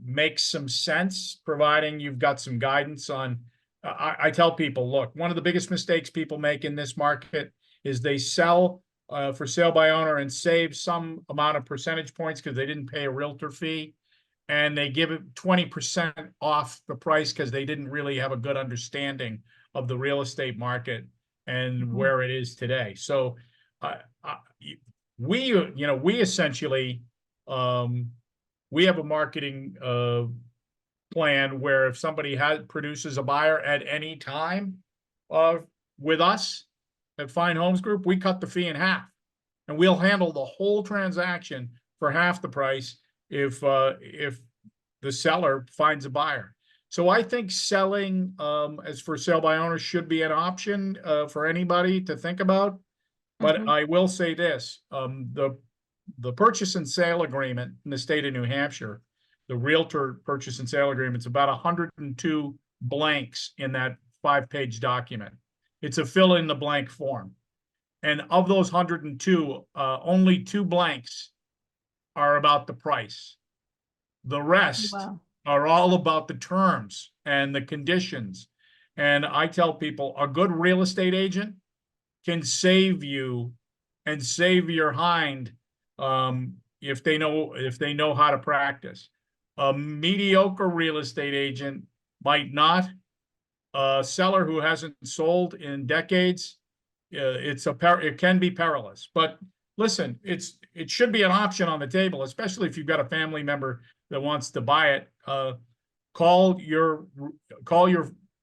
makes some sense, providing you've got some guidance on. I tell people, look, one of the biggest mistakes people make in this market is they sell for sale by owner and save some amount of percentage points because they didn't pay a realtor fee, and they give it 20% off the price because they didn't really have a good understanding of the real estate market and where it is today. So we essentially we have a marketing plan where if somebody produces a buyer at any time with us at Fine Homes Group, we cut the fee in half, and we'll handle the whole transaction for half the price if the seller finds a buyer. So I think selling as for sale by owner should be an option for anybody to think about. But I will say this, the purchase and sale agreement in the state of New Hampshire, the realtor purchase and sale agreement, it's about 102 blanks in that 5-page document. It's a fill in the blank form. And of those 102, only 2 blanks are about the price. The rest Wow. are all about the terms and the conditions. And I tell people, a good real estate agent can save you and save your hind, if they know how to practice. A mediocre real estate agent might not. A seller who hasn't sold in decades, it can be perilous. But listen, it should be an option on the table, especially if you've got a family member that wants to buy it. Call your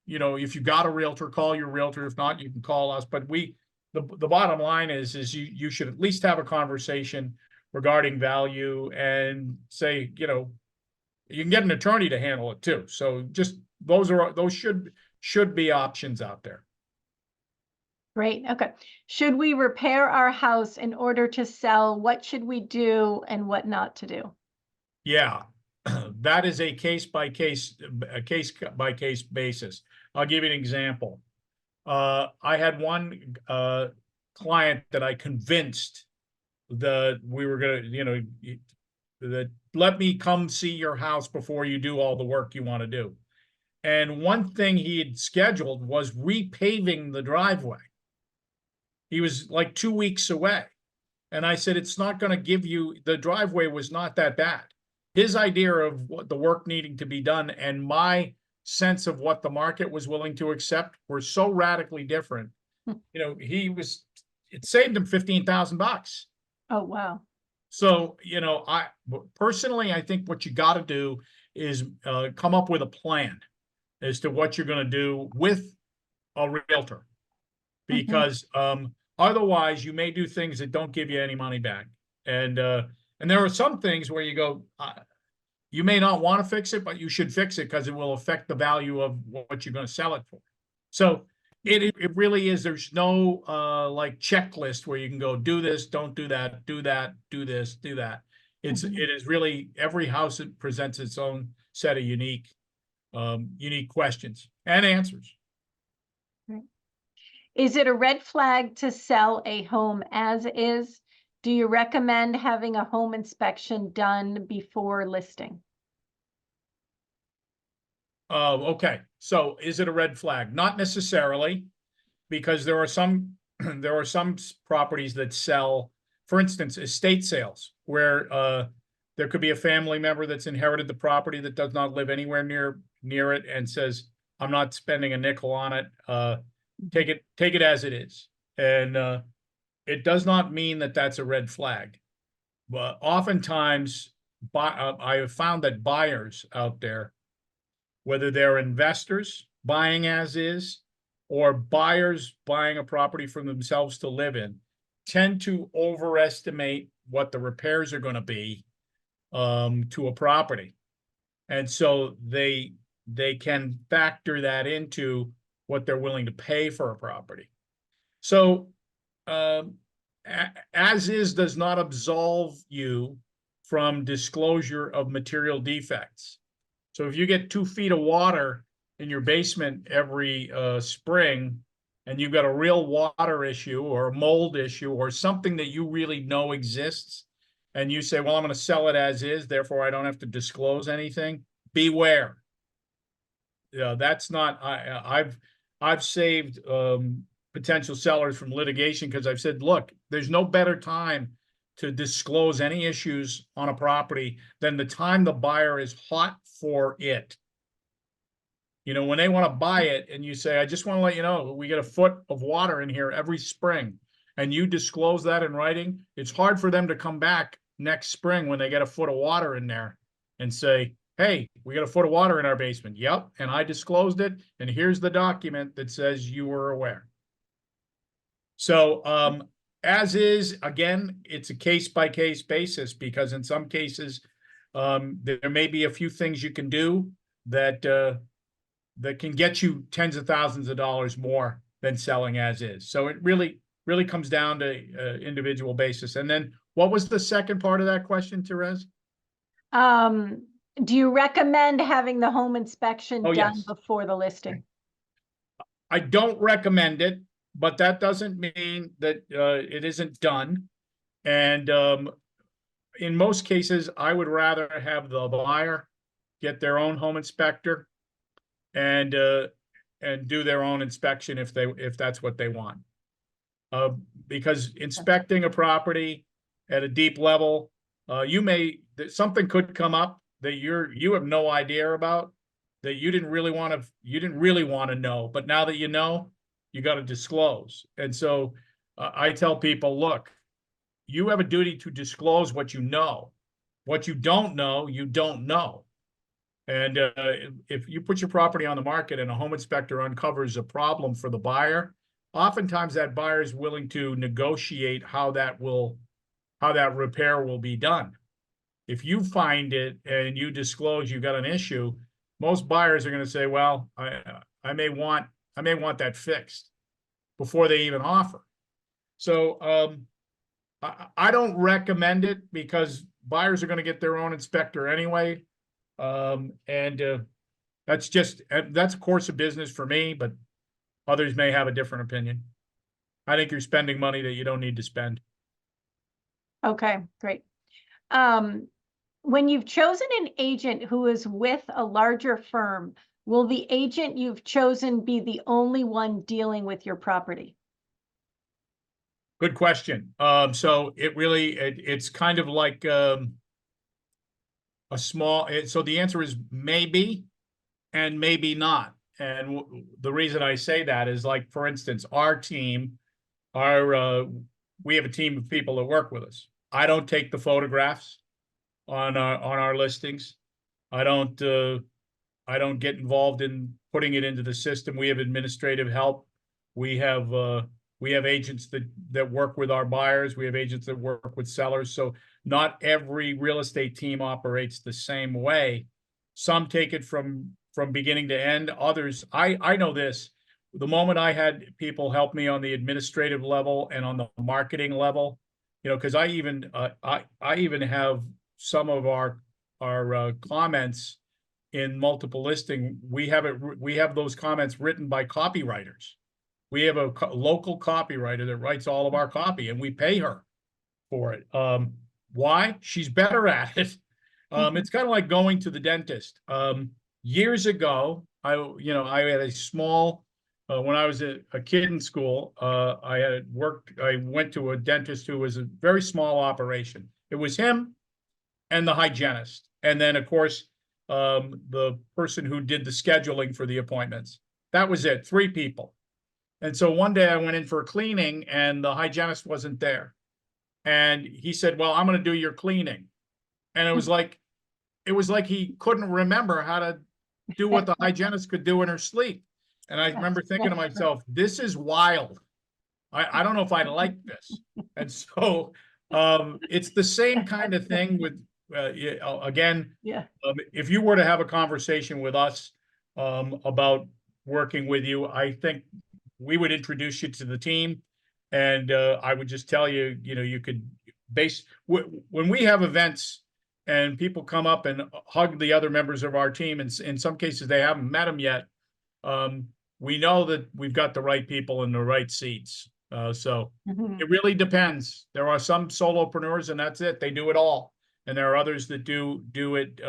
if you got a realtor, call your realtor. If not, you can call us. But the bottom line is you should at least have a conversation regarding value and say, you can get an attorney to handle it too. So just those should be options out there. Great. Okay. Should we repair our house in order to sell? What should we do and what not to do? Yeah, that is a case by case basis. I'll give you an example. I had one client that I convinced that we were gonna, that let me come see your house before you do all the work you want to do. And one thing he had scheduled was repaving the driveway. He was like 2 weeks away. And I said, it's not going to give you, the driveway was not that bad. His idea of what the work needing to be done and my sense of what the market was willing to accept were so radically different. It saved him $15,000. Oh, wow. So, I personally, I think what you got to do is come up with a plan as to what you're going to do with a realtor, because otherwise you may do things that don't give you any money back. And there are some things where you go, you may not want to fix it, but you should fix it because it will affect the value of what you're going to sell it for. So it really is. There's no like checklist where you can go do this, don't do that, do that, do this, do that. It is really every house presents its own set of unique questions and answers. Is it a red flag to sell a home as is? Do you recommend having a home inspection done before listing? Okay. So is it a red flag? Not necessarily, because there are some properties that sell, for instance, estate sales, where there could be a family member that's inherited the property that does not live anywhere near it and says, I'm not spending a nickel on it. Take it as it is. And it does not mean that that's a red flag. But oftentimes, I have found that buyers out there, whether they're investors buying as is, or buyers buying a property for themselves to live in, tend to overestimate what the repairs are going to be to a property. And so they can factor that into what they're willing to pay for a property. So as is does not absolve you from disclosure of material defects. So if you get 2 feet of water in your basement every spring, and you've got a real water issue or a mold issue or something that you really know exists, and you say, well, I'm going to sell it as is, therefore I don't have to disclose anything, beware. That's not, I've saved potential sellers from litigation because I've said, look, there's no better time to disclose any issues on a property than the time the buyer is hot for it. When they want to buy it and you say, I just want to let you know, we get a foot of water in here every spring, and you disclose that in writing, it's hard for them to come back next spring when they get a foot of water in there and say, hey, we got a foot of water in our basement. Yep. And I disclosed it. And here's the document that says you were aware. So, as is, again, it's a case by case basis, because in some cases, there may be a few things you can do that can get you tens of thousands of dollars more than selling as is. So it really comes down to individual basis. And then what was the second part of that question, Therese? Do you recommend having the home inspection done yes. before the listing? I don't recommend it. but that doesn't mean that it isn't done. And in most cases, I would rather have the buyer get their own home inspector and do their own inspection if that's what they want. Because inspecting a property at a deep level, something could come up that you have no idea about, that you didn't really want to know, but now that you know, you got to disclose. And so I tell people, look, you have a duty to disclose what you know. What you don't know, you don't know. And if you put your property on the market and a home inspector uncovers a problem for the buyer, oftentimes that buyer is willing to negotiate how that repair will be done. If you find it and you disclose you've got an issue, most buyers are going to say, well, I may want that fixed before they even offer. So I don't recommend it because buyers are going to get their own inspector anyway. That's a course of business for me, but others may have a different opinion. I think you're spending money that you don't need to spend. Okay, great. When you've chosen an agent who is with a larger firm, will the agent you've chosen be the only one dealing with your property? Good question. So it's kind of like so the answer is maybe and maybe not. And the reason I say that is, like, for instance, our team, we have a team of people that work with us. I don't take the photographs on our listings. I don't get involved in putting it into the system. We have administrative help. We have agents that work with our buyers. We have agents that work with sellers. So not every real estate team operates the same way. Some take it from beginning to end. Others, I know this. The moment I had people help me on the administrative level and on the marketing level, because I even have some of our comments in multiple listing. We have those comments written by copywriters. We have a local copywriter that writes all of our copy, and we pay her for it. Why? She's better at it. It's kind of like going to the dentist. Years ago, I had a small, when I was a kid in school, I went to a dentist who was a very small operation. It was him and the hygienist. And then, of course, the person who did the scheduling for the appointments. That was it, 3 people. And so one day I went in for a cleaning and the hygienist wasn't there. And he said, well, I'm going to do your cleaning. And it was like he couldn't remember how to do what the hygienist could do in her sleep. And I remember thinking to myself, this is wild. I don't know if I like this. And so it's the same kind of thing with, again, if you were to have a conversation with us about working with you, I think we would introduce you to the team. And I would just tell you, you could when we have events and people come up and hug the other members of our team, and in some cases they haven't met them yet, we know that we've got the right people in the right seats. So it really depends. There are some solopreneurs and that's it. They do it all. And there are others that do it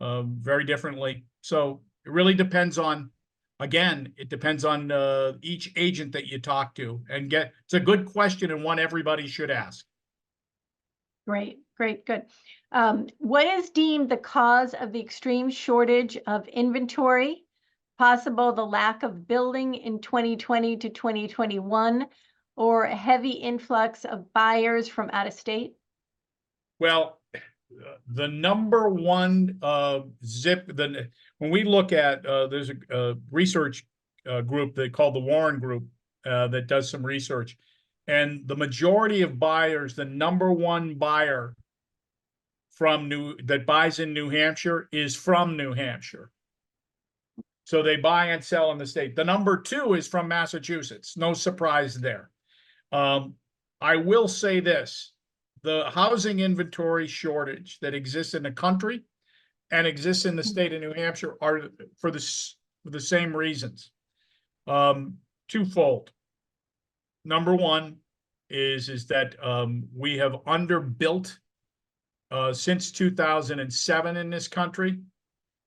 very differently. So it really depends on, again, it depends on each agent that you talk to and it's a good question and one everybody should ask. Great, good. What is deemed the cause of the extreme shortage of inventory? Possible the lack of building in 2020 to 2021, or a heavy influx of buyers from out of state? Well, the number one when we look at, there's a research group they call the Warren Group that does some research. And the majority of buyers, the number one buyer that buys in New Hampshire is from New Hampshire. So they buy and sell in the state. The number 2 is from Massachusetts. No surprise there. I will say this. The housing inventory shortage that exists in the country and exists in the state of New Hampshire are for the same reasons. Twofold. number one is that we have underbuilt since 2007 in this country,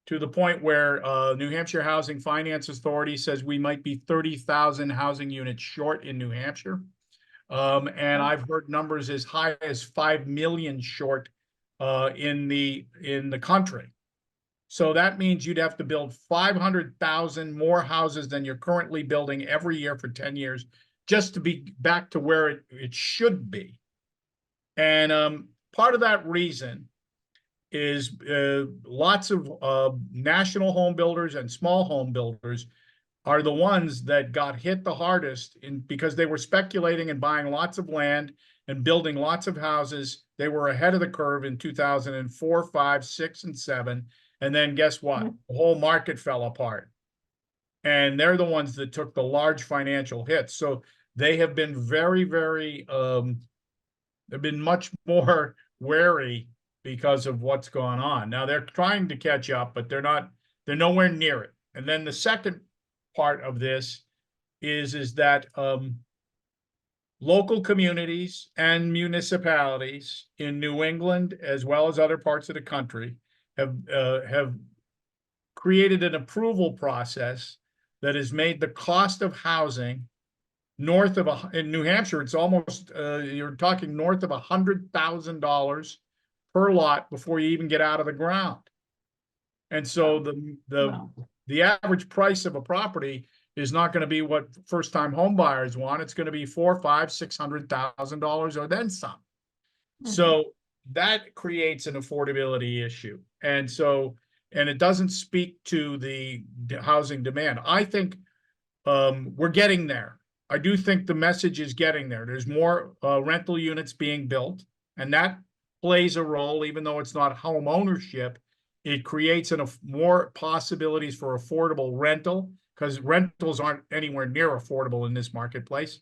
to the point where New Hampshire Housing Finance Authority says we might be 30,000 housing units short in New Hampshire. And I've heard numbers as high as 5 million short in the country. So that means you'd have to build 500,000 more houses than you're currently building every year for 10 years just to be back to where it should be. And part of that reason is lots of national home builders and small home builders are the ones that got hit the hardest because they were speculating and buying lots of land and building lots of houses. They were ahead of the curve in 2004, 5, 6, and 7. And then guess what? The whole market fell apart. And they're the ones that took the large financial hits. So they have been very, very, they've been much more wary because of what's going on. Now they're trying to catch up, but they're nowhere near it. And then the second part of this is that local communities and municipalities in New England, as well as other parts of the country, have created an approval process that has made the cost of housing north of in New Hampshire, it's almost you're talking north of $100,000 per lot before you even get out of the ground. And so the average price of a property is not going to be what first-time home buyers want. It's going to be $400,000, $500,000, $600 or then some. So that creates an affordability issue. And it doesn't speak to the housing demand. I think we're getting there. I do think the message is getting there. There's more rental units being built, and that plays a role, even though it's not home ownership. It creates more possibilities for affordable rental, because rentals aren't anywhere near affordable in this marketplace.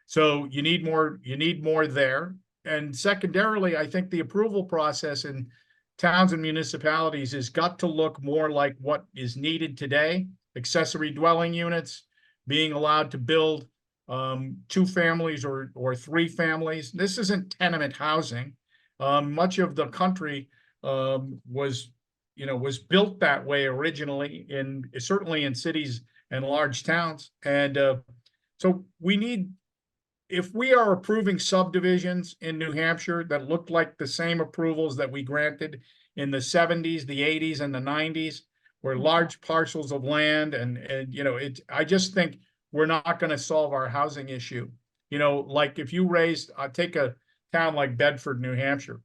So you need more there. And secondarily, I think the approval process in towns and municipalities has got to look more like what is needed today. Accessory dwelling units, being allowed to build 2 families or 3 families. This isn't tenement housing. Much of the country was built that way originally, certainly in cities and large towns. And so if we are approving subdivisions in New Hampshire that look like the same approvals that we granted in the 70s, the 80s, and the 90s, where large parcels of land I just think we're not going to solve our housing issue. Like if you take a town like Bedford, New Hampshire,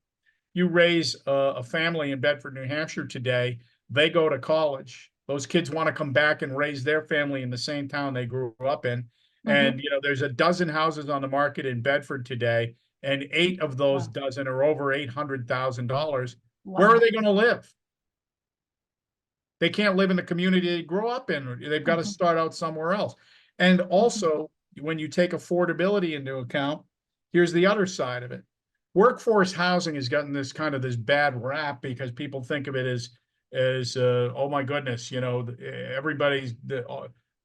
you raise a family in Bedford, New Hampshire today, they go to college. Those kids want to come back and raise their family in the same town they grew up in. And, there's a dozen houses on the market in Bedford today, and 8 of those dozen are over $800,000. Where are they going to live? They can't live in the community they grew up in. They've got to start out somewhere else. And also, when you take affordability into account, here's the other side of it. Workforce housing has gotten this bad rap because people think of it as oh my goodness,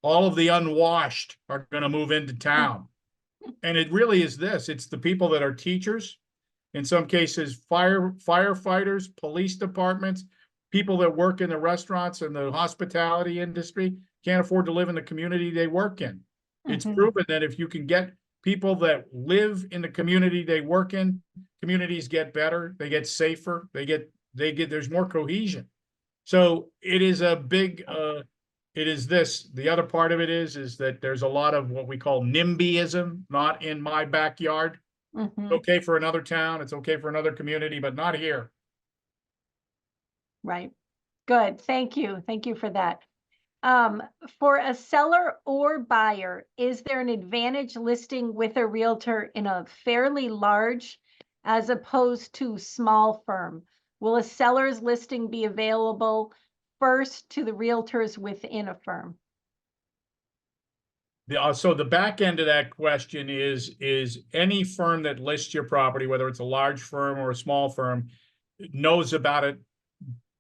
all of the unwashed are going to move into town. And it really is this. It's the people that are teachers, in some cases, firefighters, police departments, people that work in the restaurants and the hospitality industry can't afford to live in the community they work in. It's proven that if you can get people that live in the community they work in, communities get better, they get safer, there's more cohesion. So it is a big, it is this. The other part of it is that there's a lot of what we call NIMBYism, not in my backyard. It's okay for another town, it's okay for another community, but not here. Right. Good. Thank you. Thank you for that. For a seller or buyer, is there an advantage listing with a realtor in a fairly large as opposed to small firm? Will a seller's listing be available first to the realtors within a firm? So the back end of that question is any firm that lists your property, whether it's a large firm or a small firm, knows about it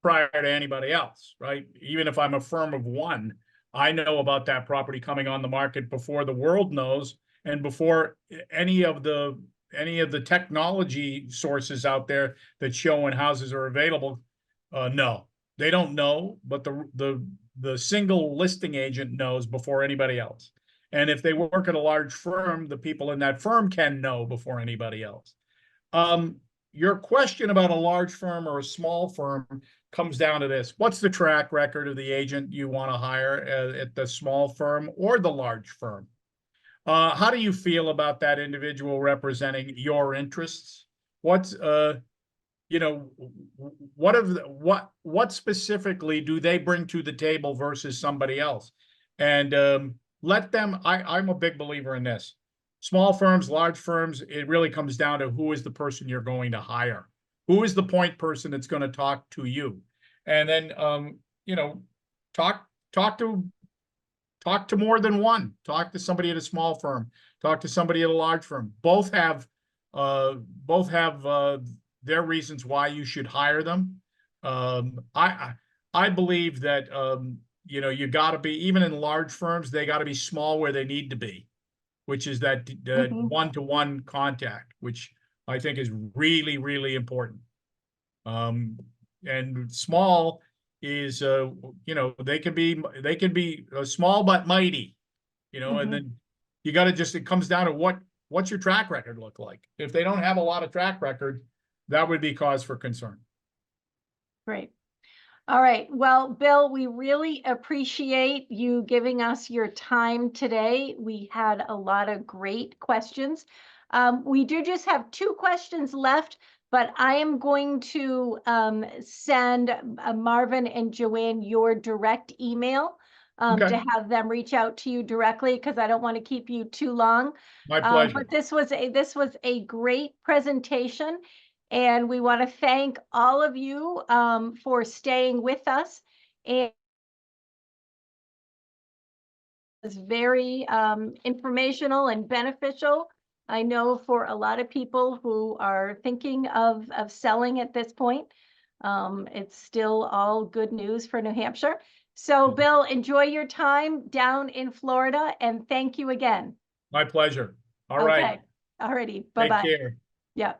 prior to anybody else, right? Even if I'm a firm of one, I know about that property coming on the market before the world knows, and before any of the technology sources out there that show when houses are available. No, they don't know, but the single listing agent knows before anybody else. And if they work at a large firm, the people in that firm can know before anybody else. Your question about a large firm or a small firm comes down to this: what's the track record of the agent you want to hire at the small firm or the large firm? How do you feel about that individual representing your interests? What's what specifically do they bring to the table versus somebody else? And let them. I'm a big believer in this. Small firms, large firms, it really comes down to who is the person you're going to hire. Who is the point person that's going to talk to you? And then talk to more than one. Talk to somebody at a small firm. Talk to somebody at a large firm. Both have their reasons why you should hire them. I believe that you got to be, even in large firms, they got to be small where they need to be, which is that one-to-one contact, which I think is really, really important. And small is they can be small but mighty, and then you got to it comes down to what's your track record look like. If they don't have a lot of track record, that would be cause for concern. Great. All right. Well, Bill, we really appreciate you giving us your time today. We had a lot of great questions. We do just have 2 questions left, but I am going to send Marvin and Joanne your direct email to have them reach out to you directly, because I don't want to keep you too long. My pleasure. But this was a great presentation. And we want to thank all of you for staying with us. And it's very informational and beneficial. I know for a lot of people who are thinking of selling at this point, it's still all good news for New Hampshire. So, Bill, enjoy your time down in Florida, and thank you again. My pleasure. All right. Okay. All righty. Bye-bye. Take care. Yeah.